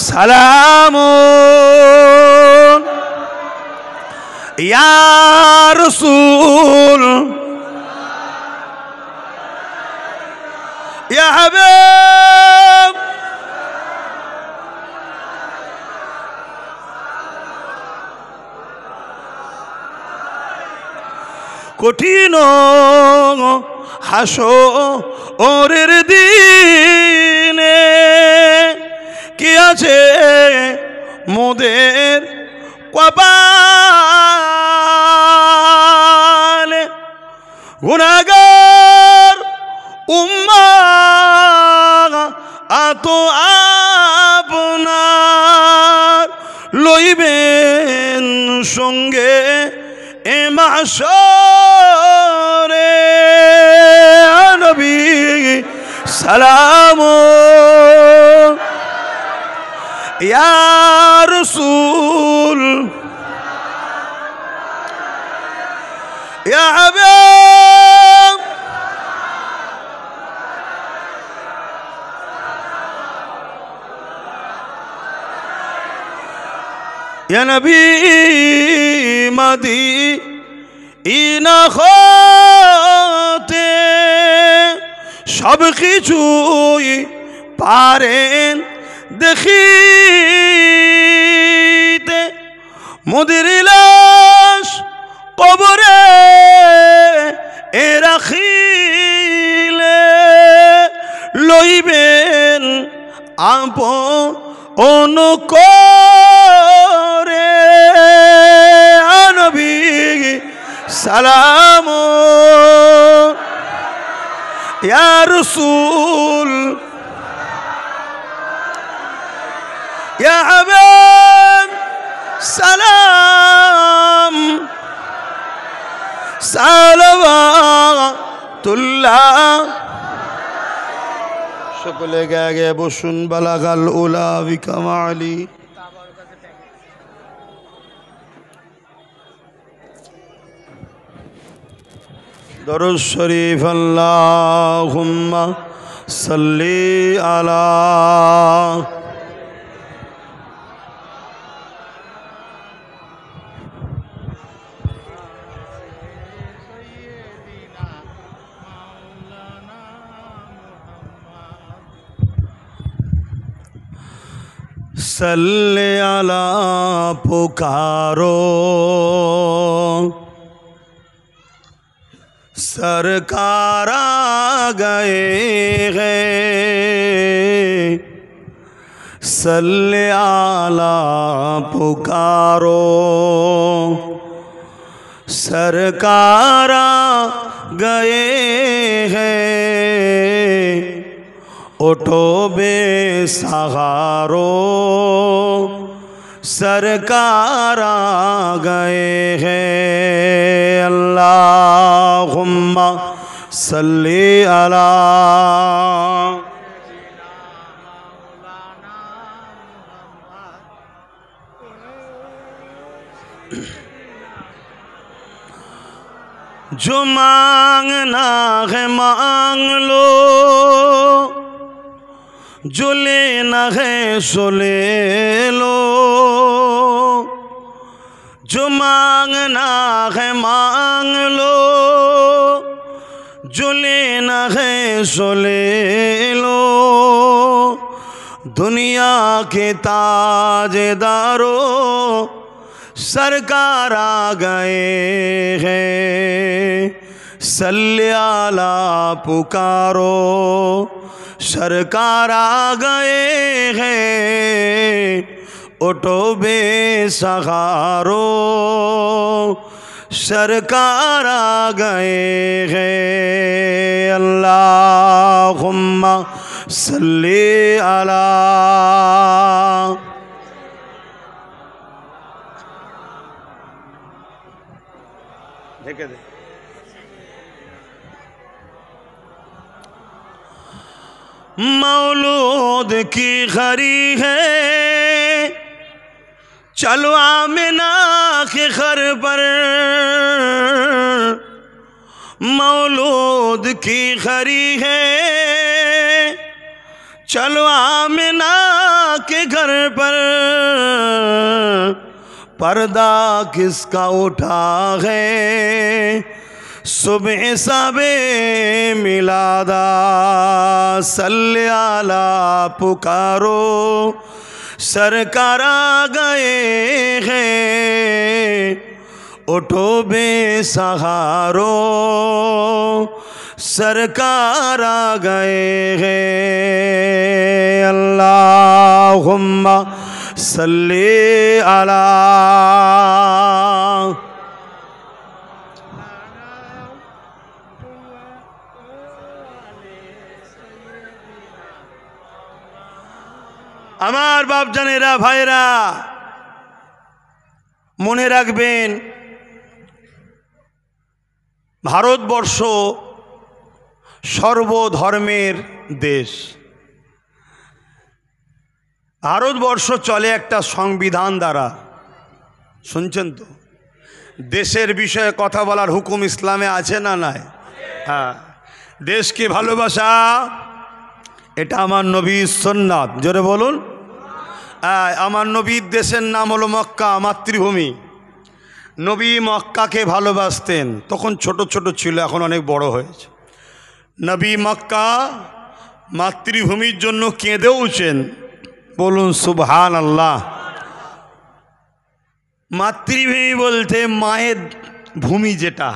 Speaker 2: সালামুন ইয়া রাসূল ইয়া হাবিব কঠিন হাসরের দিনে কি আছে মোদের কপালে গুনাহগার উম্মাহ আত আপনার লইবেন সঙ্গে এ মাহশরে নবী সালাম ইয়া রাসূল ইয়া হাবিব ইয়া নবী মদিনা হতে সব কিছুই পারেন দেখিতে মোদের লাশ কবরে রাখিলে লইবেন আপন করে নবী সালাম ইয়া রাসূল ইয়া হাবিব সালাম সালাওয়াতুল্লাহ সকলে গায়ে বসুন বালাগাল উলা বিকামালি দরুদ শরীফ আল্লাহুম্মা সাল্লি আলা सल्ले अला पुकारो सरकार आ गए हैं सल्ले अला पुकारो सरकार आ गए हैं उठो बेसहारो सरकार आ गए हैं अल्लाहुम्मा सल्ली अला जो मांगना है मांग लो जो लेना है सो ले लो जो मांगना है मांग लो जो लेना है सो ले लो दुनिया के ताजदारों सरकार आ गए हैं सल्ले अला पुकारो सरकार आ गए हैं उठो बेसहारो सरकार आ गए हैं अल्लाहुम्मा सल्ली अला ढेके दे मौलूद की खरी है चलो आमिना के घर पर मौलूद की खरी है चलो आमिना के घर पर पर्दा किसका उठा है, सुबह सबे मिलादा सल्ले आला पुकारो, सरकार आ गए हैं उठो बेसहारो, सरकार आ गए हैं। अल्लाहुम्मा सल्ले अला। আমার বাপজানেরা ভাইরা মনে রাখবেন, ভারতবর্ষ সর্বধর্মের দেশ। ভারতবর্ষ চলে একটা সংবিধান দ্বারা, শুনছেন তো? দেশের বিষয়ে কথা বলার হুকুম ইসলামে আছে না নাই? হ্যাঁ, দেশকে ভালোবাসা এটা আমার নবীর সুন্নাত। জোরে বলুন। আমার নবীর দেশের নাম হলো মক্কা, মাতৃভূমি। নবী মক্কাকে ভালোবাসতেন, তখন ছোট ছোট ছিল, এখন অনেক বড় হয়েছে। নবী মক্কা মাতৃভূমির জন্য কেঁদেওছেন, বলুন সুবহানাল্লাহ। মাতৃভূমি বলতে মায়ের ভূমি যেটা,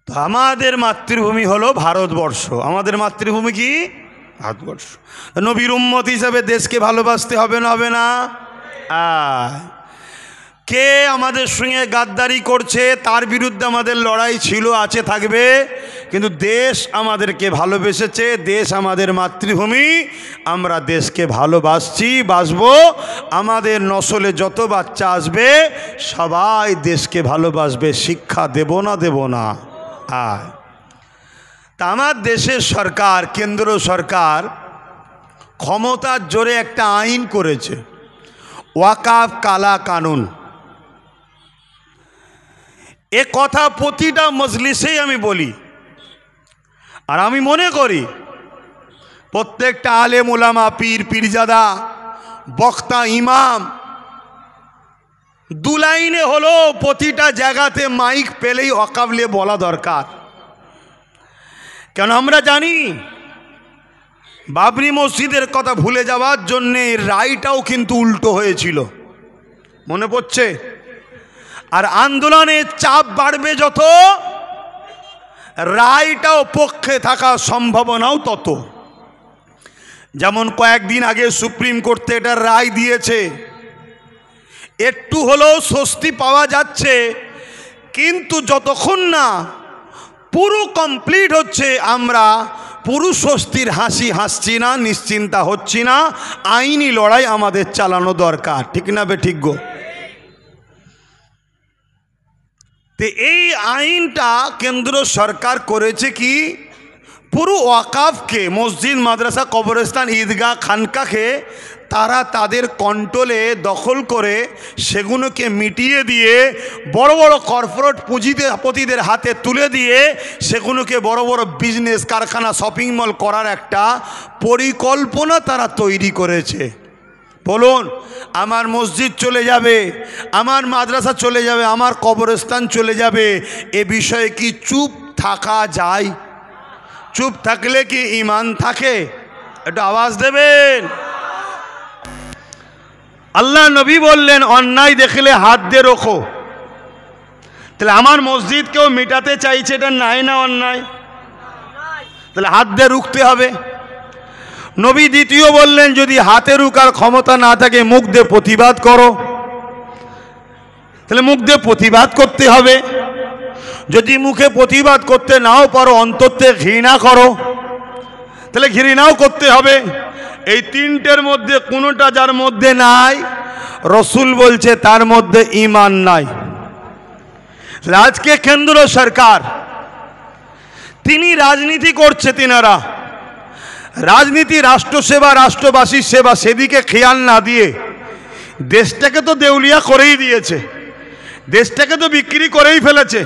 Speaker 2: তো আমাদের মাতৃভূমি হলো ভারতবর্ষ। আমাদের মাতৃভূমি কি? ভারতবর্ষ। নবীর উম্মত হিসাবে দেশকে ভালোবাসতে হবে না? হবে না? কে আমাদের সঙ্গে গাদ্দারি করছে তার বিরুদ্ধে আমাদের লড়াই ছিল, আছে, থাকবে, কিন্তু দেশ আমাদেরকে ভালোবেসেছে, দেশ আমাদের মাতৃভূমি, আমরা দেশকে ভালোবাসছি, বাসবো। আমাদের নসলে যত বাচ্চা আসবে সবাই দেশকে ভালোবাসবে। শিক্ষা দেব না? দেব না? তা আমার দেশের সরকার, কেন্দ্র সরকার ক্ষমতার জোরে একটা আইন করেছে, ওয়াকাফ কালা কানুন। এ কথা প্রতিটা মজলিসেই আমি বলি, আর আমি মনে করি প্রত্যেকটা আলেম ওলামা, পীর পীরজাদা, বক্তা, ইমাম দু লাইনে হলো প্রতিটা জায়গাতে মাইক পেলেই ওয়াকাফ নিয়ে বলা দরকার। কেন আমরা জানি বাবরি মসজিদের কথা ভুলে যাওয়ার জন্যে রায়টাও কিন্তু উল্টো হয়েছিল, মনে পড়ছে? আর আন্দোলনের চাপ বাড়বে যত, রায়টাও পক্ষে থাকার সম্ভাবনাও তত। যেমন কয়েকদিন আগে সুপ্রিম কোর্ট এটা রায় দিয়েছে, একটু হলেও স্বস্তি পাওয়া যাচ্ছে, কিন্তু যতক্ষণ না পুরো কমপ্লিট হচ্ছে আমরা পুরো স্বস্তির হাসি হাসছি না, নিশ্চিন্তা হচ্ছি না। আইনি লড়াই আমাদের চালানো দরকার, ঠিক না বে ঠিক গো? তো এই আইনটা কেন্দ্র সরকার করেছে কি, পুরো ওয়াকাফকে, মসজিদ, মাদ্রাসা, কবরস্থান, ঈদগাহ, খানকাকে তারা তাদের কন্ট্রোলে দখল করে সেগুলোকে মিটিয়ে দিয়ে বড় বড় কর্পোরেট পুঁজিপতিদের হাতে তুলে দিয়ে সেগুলোকে বড় বড় বিজনেস, কারখানা, শপিং মল করার একটা পরিকল্পনা তারা তৈরি করেছে। বলুন, আমার মসজিদ চলে যাবে, আমার মাদ্রাসা চলে যাবে, আমার কবরস্থান চলে যাবে, এ বিষয়ে কি চুপ থাকা যায়? চুপ থাকলে কি ঈমান থাকে? একটু আওয়াজ দেবেন। আল্লাহ নবী বললেন, অন্যায় দেখলে হাত দিয়ে রোখো। তাহলে আমার মসজিদকেও মেটাতে চাইছে, এটা নাই না অন্যায়? তাহলে হাত দিয়ে রুখতে হবে। নবী দ্বিতীয় বললেন, যদি হাতে রুকার ক্ষমতা না থাকে মুখ দিয়ে প্রতিবাদ করো। তাহলে মুখ দিয়ে প্রতিবাদ করতে হবে। যদি মুখে প্রতিবাদ করতে নাও পারো, অন্তর থেকে ঘৃণা করো, তাহলে ঘৃণাও করতে হবে। এই তিনটের মধ্যে কোনোটা যার মধ্যে নাই, রসুল বলছে তার মধ্যে ঈমান নাই। আজকে কেন্দ্র সরকার তিনি রাজনীতি করছে, তিনারা রাজনীতি, রাষ্ট্রসেবা, রাষ্ট্রবাসীর সেবা, সেদিকে খেয়াল না দিয়ে দেশটাকে তো দেউলিয়া করেই দিয়েছে, দেশটাকে তো বিক্রি করেই ফেলেছে।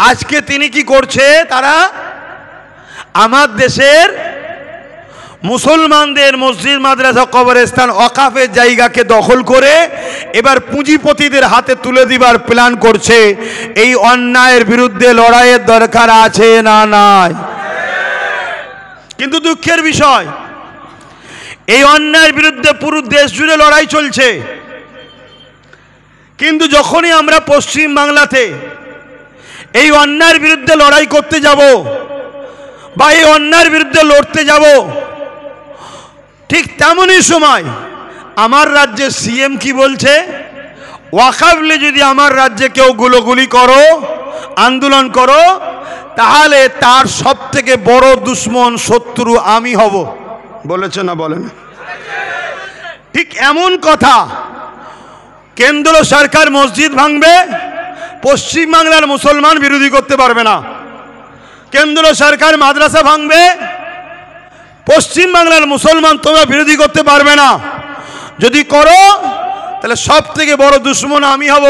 Speaker 2: আজকে তিনি কি করছে, তারা আমার দেশের মুসলমানদের মসজিদ মাদ্রাসা কবরস্থান ওয়াকাফের জায়গাকে দখল করে এবার পুঁজিপতিদের হাতে তুলে দিবার প্ল্যান করছে। এই অন্যায়ের বিরুদ্ধে লড়াইয়ের দরকার আছে না নাই? কিন্তু দুঃখের বিষয়, এই অন্যায়ের বিরুদ্ধে পুরো দেশ জুড়ে লড়াই চলছে, কিন্তু যখনই আমরা পশ্চিম বাংলাতে এই অন্যায়ের বিরুদ্ধে লড়াই করতে যাব বা এই অন্যায়ের বিরুদ্ধে লড়তে যাব, ঠিক তেমনই সময় আমার রাজ্যে সিএম কি বলছে, ওয়াকাফলে যদি আমার রাজ্যে কেউ গুলোগুলি করো, আন্দোলন করো, তাহলে তার সব থেকে বড় দুশ্মন শত্রু আমি হব। বলেছে না বলে না? ঠিক এমন কথা কেন্দ্র সরকার মসজিদ ভাঙবে, পশ্চিমবাংলার মুসলমান বিরোধী করতে পারবে না। কেন্দ্র সরকার মাদ্রাসা ভাঙবে, পশ্চিমবাংলার মুসলমান তোমরা বিরোধী করতে পারবে না। যদি করো তাহলে সব থেকে বড় দুশ্মন আমি হব।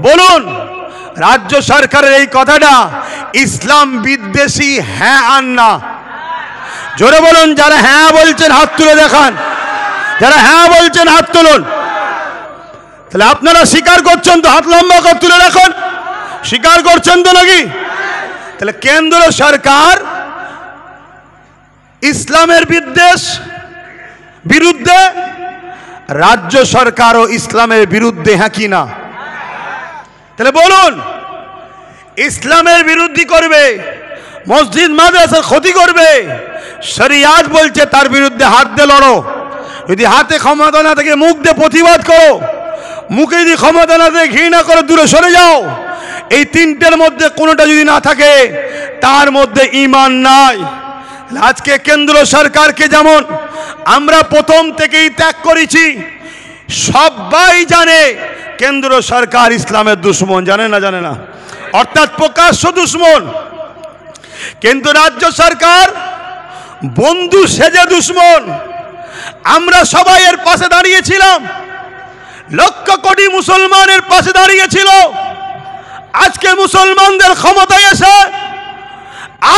Speaker 2: বলুন, রাজ্য সরকারের এই কথাটা ইসলাম বিদ্বেষী হ্যাঁ আর না? জোরে বলুন, যারা হ্যাঁ বলছেন হাত তুলে দেখান, যারা হ্যাঁ বলছেন হাত তুলুন। তাহলে আপনারা স্বীকার করছেন তো? হাত লম্বা করে তুলে রাখুন। স্বীকার করছেন তো নাকি? তাহলে কেন্দ্র সরকার ইসলামের বিরুদ্ধে, রাজ্য সরকারও ইসলামের বিরুদ্ধে, হ্যাঁ কি না? তাহলে বলুন, ইসলামের বিরুদ্ধে করবে, মসজিদ মাদ্রাসার ক্ষতি করবে, শরিয়াত বলছে তার বিরুদ্ধে হাত দিয়ে লড়ো। যদি হাতে ক্ষমতা না থাকে মুখ দিয়ে প্রতিবাদ করো, মুখে যদি ক্ষমতা না থাকে ঘৃণা করে দূরে সরে যাও। এই তিনটের মধ্যে কোনোটা যদি না থাকে তার মধ্যে ঈমান নাই। আজকে কেন্দ্র সরকারকে যেমন আমরা প্রথম থেকেই ত্যাগ করেছি, সবাই জানে কেন্দ্র সরকার ইসলামের দুশ্মন, জানে না? জানে না, অর্থাৎ প্রকাশ্য দুশ্মন। কিন্তু রাজ্য সরকার বন্ধু সেজে দুশ্মন। আমরা সবাই এর পাশে দাঁড়িয়েছিলাম, লক্ষ কোটি মুসলমানের পাশে দাঁড়িয়েছিল। আজকে মুসলমানদের ক্ষমতায় এসে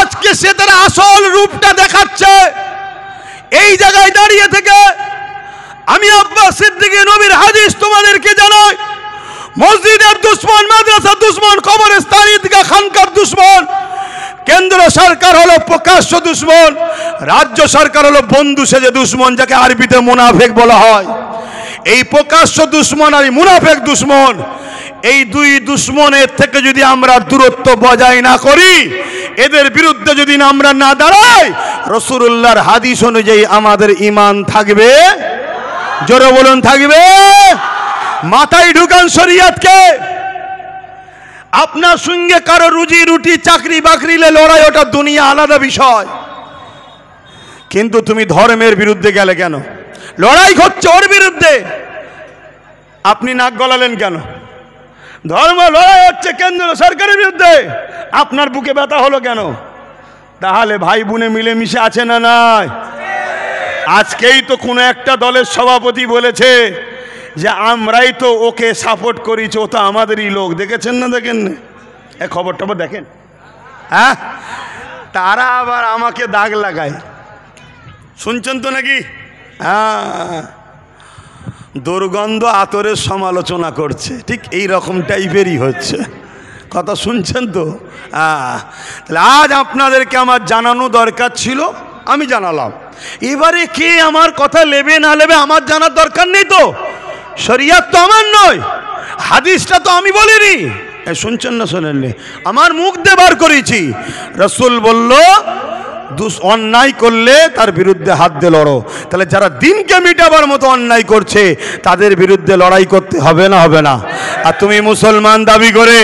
Speaker 2: আজকে সে তার আসল রূপটা দেখাচ্ছে। এই জায়গায় দাঁড়িয়ে থেকে আমি আব্বাস সিদ্দিকী নবীর হাদিস তোমাদেরকে জানাই, মসজিদের দুশ্মন, মাদ্রাসার দুশ্মন, কবরস্থান, ঈদগাহ, খানকার দুশ্মন। কেন্দ্র সরকার হলো প্রকাশ্য দুশ্মন, রাজ্য সরকার হলো বন্ধু সেজে দুশ্মন, যাকে আরবিতে মুনাফেক বলা হয়। এই প্রকাশ্য দুশ্মন আর মুনাফেক দুশ্মন, এই দুই দুশ্মনের থেকে যদি আমরা দূরত্ব বজায় না করি, এদের বিরুদ্ধে যদি আমরা না দাঁড়াই, রাসূলুল্লাহর হাদিস অনুযায়ী আমাদের ঈমান থাকবে। জোরে বলুন, থাকবে। মাথায় ঢুকান শরীয়তকে। আপনার সঙ্গে কারো রুজি রুটি চাকরি বাকরিলে লড়াই, ওটা দুনিয়া, আলাদা বিষয়। কিন্তু তুমি ধর্মের বিরুদ্ধে গেলে কেন? লড়াই হচ্ছে ওর বিরুদ্ধে, আপনি নাক গলালেন কেন? ধর্ম লড়াই হচ্ছে কেন্দ্র সরকারের বিরুদ্ধে, আপনার বুকে ব্যথা হলো কেন? তাহলে ভাই বোনে মিলেমিশে আছে না নাই? আজকেই তো কোনো একটা দলের সভাপতি বলেছে যে আমরাই তো ওকে সাপোর্ট করেছি, ও তো আমাদেরই লোক। দেখেছেন না? দেখেন না? এ খবরটা দেখেন। হ্যাঁ, তারা আবার আমাকে দাগ লাগায়, শুনছেন তো নাকি? হ্যাঁ, দুর্গন্ধ আতরের সমালোচনা করছে, ঠিক এই রকম টাইপেরই হচ্ছে কথা, শুনছেন তো? তাহলে আজ আপনাদেরকে আমার জানানো দরকার ছিল, আমি জানালাম। এবারে কে আমার কথা নেবে না নেবে আমার জানার দরকার নেই তো। শরিয়ত তো আমার নয়, হাদিসটা তো আমি বলিনি। শুনছেন না? শোনেননি? আমার মুখ দিয়ে বার করেছি। রাসূল বলল অন্যায় করলে তার বিরুদ্ধে হাত দিয়ে লড়ো। তাহলে যারা দিনকে মিটাবার মতো অন্যায় করছে তাদের বিরুদ্ধে লড়াই করতে হবে না? হবে না? আর তুমি মুসলমান দাবি করে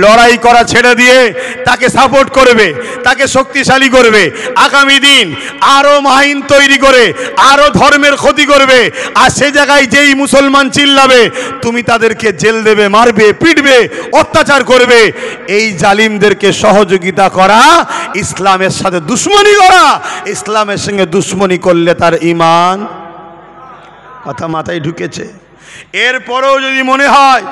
Speaker 2: লড়াই করা ছেড়ে দিয়ে তাকে সাপোর্ট করবে, তাকে শক্তিশালী করবে, আগামী দিন আরো মাহিন তৈরি করে আরো ধর্মের ক্ষতি করবে। আর সে জায়গায় যেই মুসলমান চিল্লাবে তুমি তাদেরকে জেল দেবে, মারবে, পিটবে, অত্যাচার করবে। এই জালিমদেরকে সহযোগিতা করা ইসলামের সাথে দুশ্মনী করা। ইসলামের সঙ্গে দুশ্মনী করলে তার ঈমান। কথা মাথায় ঢুকেছে? এরপরেও যদি মনে হয়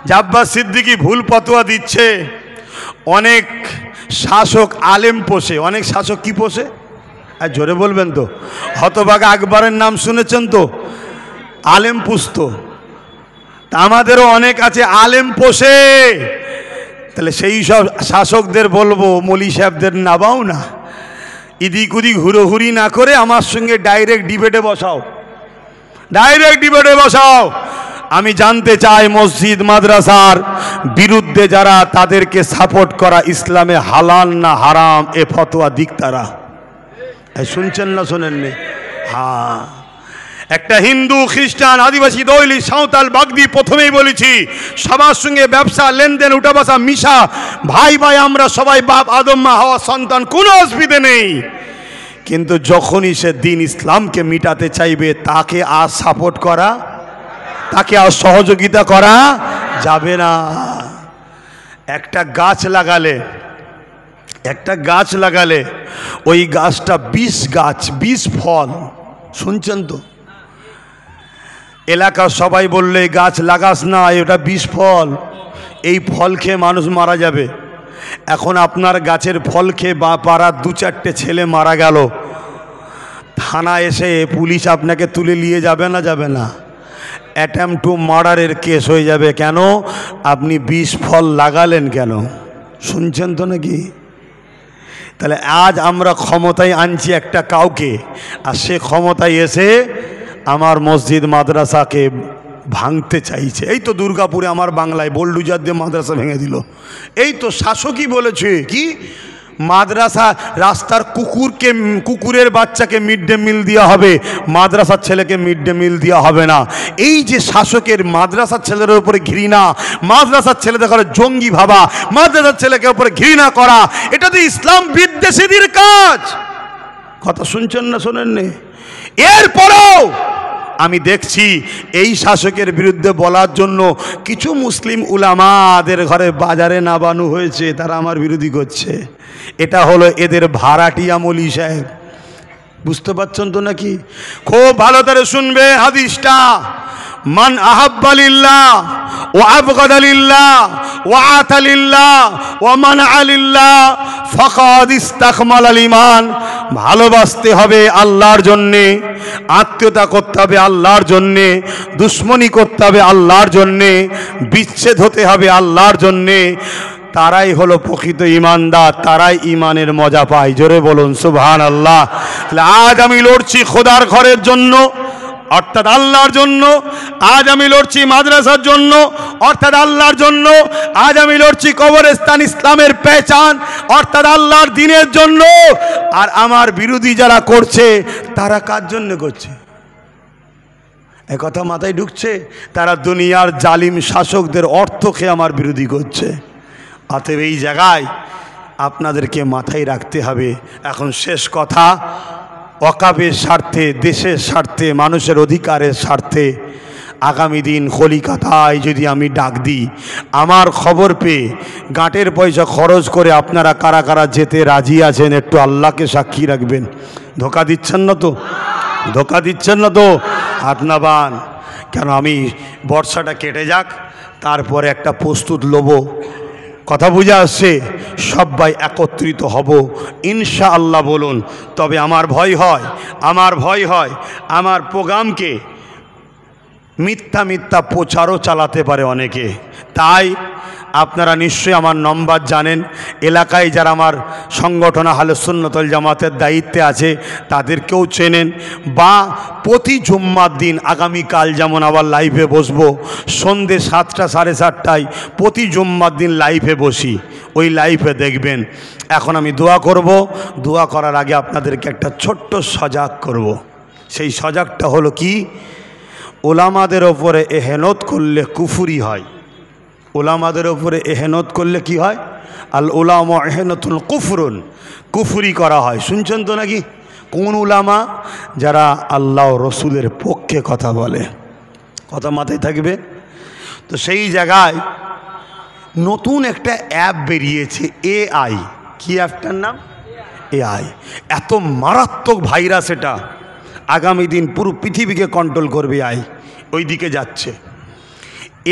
Speaker 2: যে আব্বাস সিদ্দিকী ভুল ফতোয়া দিচ্ছে, অনেক শাসক আলেম পোষে। অনেক শাসক কি পোষে?
Speaker 1: আর জোরে বলবেন তো। হতভাগা আকবরের নাম শুনেছেন তো? আলেম পুষত। তা আমাদেরও অনেক আছে আলেম পোষে। তাহলে সেই সব শাসকদের বলবো মলি সাহেবদের নাবাও না, এদিক ওদিক হুড়োহুড়ি না করে আমার সঙ্গে ডাইরেক্ট ডিবেটে বসাও, ডাইরেক্ট ডিবেটে বসাও। আমি জানতে চাই মসজিদ মাদ্রাসার বিরুদ্ধে যারা, তাদেরকে সাপোর্ট করা ইসলামে হালাল না হারাম, এ ফতোয়া দিক তারা। শুনছেন না শোনেননি? হ্যাঁ, একটা হিন্দু, খ্রিস্টান, আদিবাসী, দৈলি, সাঁওতাল, বাগদি, প্রথমেই বলেছি সবার সঙ্গে ব্যবসা, লেনদেন, উঠা বসা, মিশা, ভাই ভাই আমরা সবাই বাপ আদম মা হওয়া সন্তান, কোনো অসুবিধে নেই। কিন্তু যখনই সে দিন ইসলামকে মিটাতে চাইবে, তাকে আর সাপোর্ট করা, তাকে আর সহযোগিতা করা যাবে না। একটা গাছ লাগালে ওই গাছটা 20 গাছ 20 ফল। শুনছেন তো? এলাকার সবাই বললে গাছ লাগাস না, এটা 20 ফল, এই ফল খেয়ে মানুষ মারা যাবে। এখন আপনার গাছের ফল খেয়ে বা পাড়ার 2-4টে ছেলে মারা গেল, থানা এসে পুলিশ আপনাকে তুলে নিয়ে যাবে না? যাবে না। অ্যাটেম্প টু মার্ডারের কেস হয়ে যাবে। কেন? আপনি 20 ফল লাগালেন কেন? শুনছেন তো নাকি? তাহলে আজ আমরা ক্ষমতায় আনছি একটা কাউকে, আর সে ক্ষমতায় এসে আমার মসজিদ মাদ্রাসাকে ভাঙতে চাইছে। এই তো দুর্গাপুরে আমার বাংলায় বোলডুজার দিয়ে মাদ্রাসা ভেঙে দিল। এই তো শাসকই বলেছে কি, মাদ্রাসা রাস্তার কুকুরের বাচ্চাকে মিড ডে মিল দেওয়া হবে, মাদ্রাসার ছেলেকে মিড ডে মিল দেওয়া হবে না। এই যে শাসকের মাদ্রাসার ছেলেদের উপরে ঘৃণা, মাদ্রাসার ছেলেদের করে জঙ্গি ভাবা, মাদ্রাসার ছেলেকে উপরে ঘৃণা করা, এটা তো ইসলাম বিদ্বেষীদের কাজ। কথা শুনছেন না শোনেননি? এরপরেও আমি দেখছি এই শাসকের বিরুদ্ধে বলার জন্য কিছু মুসলিম উলামাদের ঘরে বাজারে নাবানু হয়েছে, তারা আমার বিরোধী করছে। এটা হলো এদের ভাড়াটিয়া মৌলী সাহেব। বুঝতে পারছেন তো নাকি? খুব ভালো করে শুনবে হাদিসটা। মান আহাব্বা লিল্লাহ ওয়া আবগাদা লিল্লাহ ওয়া আতা লিল্লাহ ওয়া মানআ লিল্লাহ ফাকাদ ইসতাকমালাল ঈমান। ভালোবাসতে হবে আল্লাহর জন্যে, আত্মীয়তা করতে হবে আল্লাহর জন্যে, দুশ্মনী করতে হবে আল্লাহর জন্যে, বিচ্ছেদ হতে হবে আল্লাহর জন্যে। তারাই হলো প্রকৃত ঈমানদার, তারাই ঈমানের মজা পায়। জোরে বলুন সুবহানাল্লাহ। আজ আমি লড়ছি খোদার ঘরের জন্য, অর্থাৎ আল্লাহর জন্য। আজ আমি লড়ছি মাদ্রাসার জন্য, অর্থাৎ আল্লাহর জন্য। আজ আমি লড়ছি কবরস্থান ইসলামের পেহচান, অর্থাৎ আল্লাহর দ্বীনের জন্য। আর আমার বিরোধী যারা করছে, তারা কার জন্য করছে? এ কথা মাথায় ঢুকছে? তারা দুনিয়ার জালিম শাসকদের অর্থ খেয়ে আমার বিরোধী করছে। অতএব এই জায়গায় আপনাদেরকে মাথায় রাখতে হবে। এখন শেষ কথা, ওয়াকাফের স্বার্থে, দেশের স্বার্থে, মানুষের অধিকারের স্বার্থে আগামী দিন কলিকাতায় যদি আমি ডাক দিই, আমার খবর পেয়ে গাঁটের পয়সা খরচ করে আপনারা কারা কারা যেতে রাজি আছেন, একটু আল্লাহকে সাক্ষী রাখবেন। ধোকা দিচ্ছেন না তো? ধোকা দিচ্ছেন না তো? আত্মাবান কেন? আমি বর্ষাটা কেটে যাক, তারপরে একটা প্রস্তুত লব। কথা বুঝে আসছে? সবাই একত্রিত হব ইনশাআল্লাহ বলুন। তবে আমার ভয় হয় আমার প্রোগ্রামকে মিথ্যা মিথ্যা প্রচারও চালাতে পারে অনেকে। তাই আপনারা নিশ্চয়ই আমার নম্বর জানেন। এলাকায় যারা আমার সংগঠন আহলে সুন্নাত ওয়াল জামাতের দায়িত্বে আছে, তাদেরকেও চেনেন। বা প্রতি জুম্মার দিন, আগামীকাল যেমন আবার লাইভে বসবো সন্ধ্যে 7টা 7:30টায়, প্রতি জুম্মার দিন লাইভে বসি, ওই লাইভে দেখবেন। এখন আমি দোয়া করব। দোয়া করার আগে আপনাদেরকে একটা ছোট্ট সজাগ করব। সেই সজাগটা হলো কি, ওলামাদের ওপরে এহেনত করলে কুফরি হয়। ওলামাদের ওপরে এহেনত করলে কি হয়? আল উলামা এহেনতুল কুফরুন, কুফরি করা হয়। শুনছেন তো নাকি? কোন উলামা? যারা আল্লাহ রসুলের পক্ষে কথা বলে। কথা মাথায় থাকবে তো। সেই জায়গায় নতুন একটা অ্যাপ বেরিয়েছে, AI। কি অ্যাপটার নাম? AI। এত মারাত্মক ভাইরাস এটা, আগামী দিন পুরো পৃথিবীকে কন্ট্রোল করবে। ওই দিকে যাচ্ছে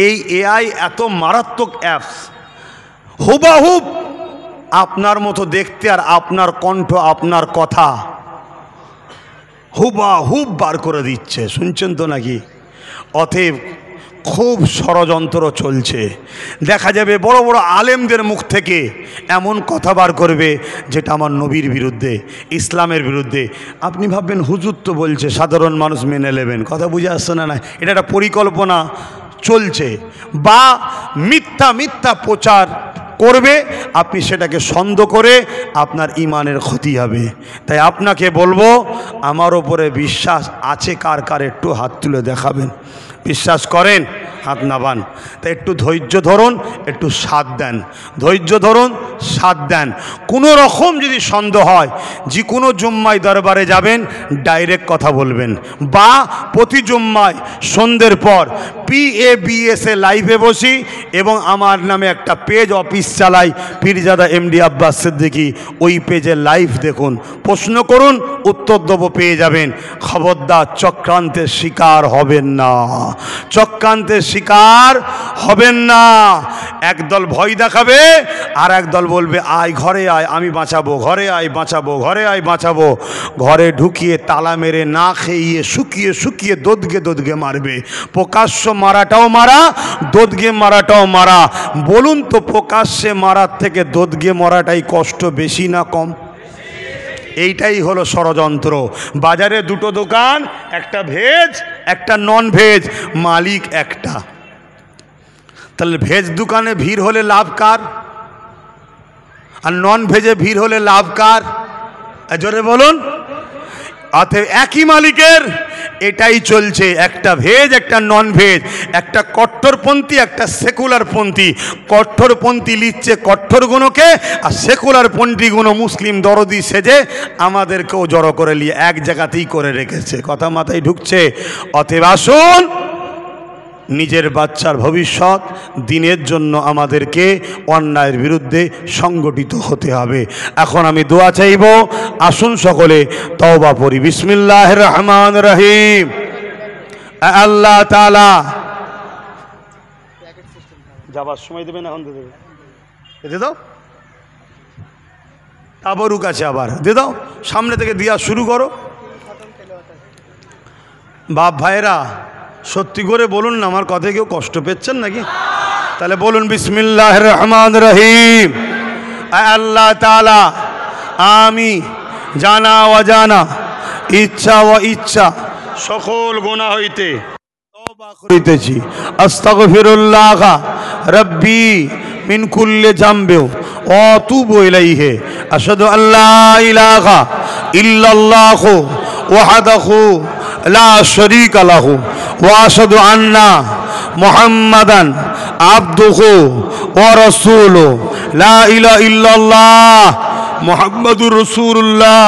Speaker 1: এই AI। এত মারাত্মক অ্যাপস, হুবাহুব আপনার মতো দেখতে, আর আপনার কণ্ঠ, আপনার কথা হুবাহুব বার করে দিচ্ছে, শুনছেন তো নাকি? অতএব খুব ষড়যন্ত্র চলছে। দেখা যাবে বড় বড় আলেমদের মুখ থেকে এমন কথা বার করবে যেটা আমার নবীর বিরুদ্ধে, ইসলামের বিরুদ্ধে। আপনি ভাববেন হুজুর তো বলছে, সাধারণ মানুষ মেনে নেবেন। কথা বুঝে আসছে না? না, এটা একটা পরিকল্পনা চলছে, বা মিথ্যা মিথ্যা প্রচার করবে, আপনি সেটাকে সন্দেহ করে আপনার ইমানের ক্ষতি হবে। তাই আপনাকে বলবো, আমার ওপরে বিশ্বাস আছে কার কার একটু হাত তুলে দেখাবেন। বিশ্বাস করেন, হাত নাবান। তাই একটু ধৈর্য ধরুন, একটু সাথ দেন, ধৈর্য ধরুন, সাথ দেন। কোনো রকম যদি সন্দেহ হয়, যে কোনো জুম্মায় দরবারে যাবেন, ডাইরেক্ট কথা বলবেন, বা প্রতি জুম্মায় সন্ধ্যের পর PABS লাইভে বসি এবং আমার নামে একটা পেজ অফিস চালাই, পীরজাদা MD আব্বাস সিদ্দিকী, ওই পেজে লাইভ দেখুন, প্রশ্ন করুন, উত্তর দেবো, পেয়ে যাবেন। খবরদার চক্রান্তের শিকার হবেন না, চক্রান্তের শিকার হবেন না। একদল ভয় দেখাবে, আর একদল বলবে আয় ঘরে আয়, আমি বাঁচাবো, ঘরে আয় বাঁচাবো, ঘরে আয় বাঁচাবো। ঘরে ঢুকিয়ে তালা মেরে না খেয়ে শুকিয়ে শুকিয়ে দোদগে দোদগে মারবে। প্রকাশ্য মারাটাও মারা, দোদগে মারাটাও মারা। বলুন তো, প্রকাশ্যে মারার থেকে দোদগে মারাটাই কষ্ট বেশি না কম? এইটাই হলো ষড়যন্ত্র। বাজারে দুটো দোকান, একটা ভেজ একটা নন ভেজ, মালিক একটা। তাহলে ভেজ দোকানে ভিড় হলে লাভ কার, আর নন ভেজে ভিড় হলে লাভ কার? জোরে বলুন। অতএব একই মালিকের এটাই চলছে, একটা ভেজ একটা নন ভেজ, একটা কট্টরপন্থী একটা সেকুলারপন্থী। কট্টরপন্থী লিখছে কট্টর গুণকে, আর সেকুলারপন্থী গুণ মুসলিম দরদি সেজে আমাদেরকেও জড়ো করে নিয়ে এক জায়গাতেই করে রেখেছে। কথা মাথায় ঢুকছে? অতএব আসুন, নিজের বাচ্চার ভবিষ্যৎ দিনের জন্য আমাদেরকে অন্যায়ের বিরুদ্ধে সংগঠিত হতে হবে। এখন আমি দোয়া চাইব, আসুন সকলে তওবা পড়ি। বিসমিল্লাহির রহমানির রহিম। আল্লাহ তাআলা যাবার সময় দেবেন, এখন দিয়ে দেবে, দিয়ে দাও, তাবরুক আছে, আবার দিয়ে দাও, সামনে থেকে দিয়া শুরু করো। বাপ ভাইরা, সত্যি করে বলুন না, আমার কথায় কেউ কষ্ট পেচ্ছেন নাকি? তাহলে বলুন বিসমিল্লাহির রহমানির রহিম। আল্লাহ তাআলা, আমি জানা অজানা, ইচ্ছা ও ইচ্ছা সকল গুনাহ হইতে তওবা করিতেছি। আস্তাগফিরুল্লাহ রাব্বি মিন কুল্লি জামবি ওয়া আতুবু ইলাইহি। আশহাদু আল্লা ইলাহা ইল্লাল্লাহু ওয়াহদাহু লা শারীকা লাহু ওয়া আশহাদু আন্না মুহাম্মাদান আবদুহু ওয়া রাসূলুহু। লা ইলাহা ইল্লাল্লাহ মুহাম্মাদুর রাসূলুল্লাহ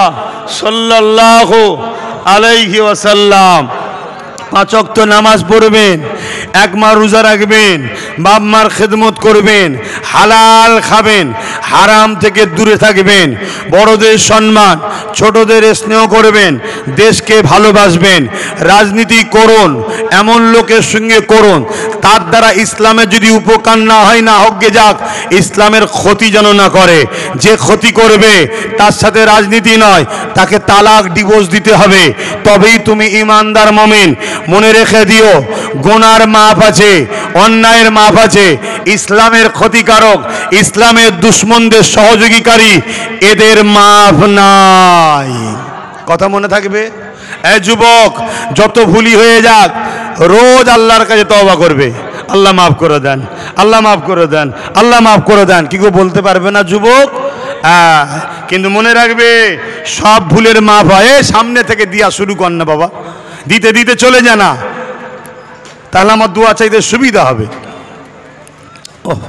Speaker 1: সাল্লাল্লাহু আলাইহি ওয়াসাল্লাম। 5 ওয়াক্ত নামাজ পড়বেন, 1 মাস রোজা রাখবেন, বাপ মার খেদমত করবেন, হালাল খাবেন, হারাম থেকে দূরে থাকবেন, বড়দের সম্মান ছোটদের স্নেহ করবেন, দেশকে ভালোবাসবেন, রাজনীতি করুন, এমন লোকের সঙ্গে করুন তার দ্বারা ইসলামের যদি উপকার না হয়, না হোক গে যাক, ইসলামের ক্ষতি যেন না করে। যে ক্ষতি করবে তার সাথে রাজনীতি নয়, তাকে তালাক ডিভোর্স দিতে হবে, তবেই তুমি ইমানদার মুমিন। মনে রেখে দিও, গুনার মাপ আছে, অন্যায়ের মাপ আছে। ইসলামের ক্ষতিকারক, ইসলামের দুশ্মনদের সহযোগীকারী, এদের মাপ নাই। কথা মনে থাকবে? এ যুবক, যত ভুলই হয়ে যাক, রোজ আল্লাহর কাছে তওবা করবে, আল্লাহ মাফ করে দেন, আল্লাহ মাফ করে দেন, আল্লাহ মাফ করে দেন। কি কেউ বলতে পারবে না যুবক? হ্যাঁ, কিন্তু মনে রাখবে, সব ভুলের মাপ হয়। সামনে থেকে দিয়া শুরু কর না বাবা, দিতে দিতে চলে যা না, তাহলে আমার দোয়া চাইতে সুবিধা হবে। ওহ।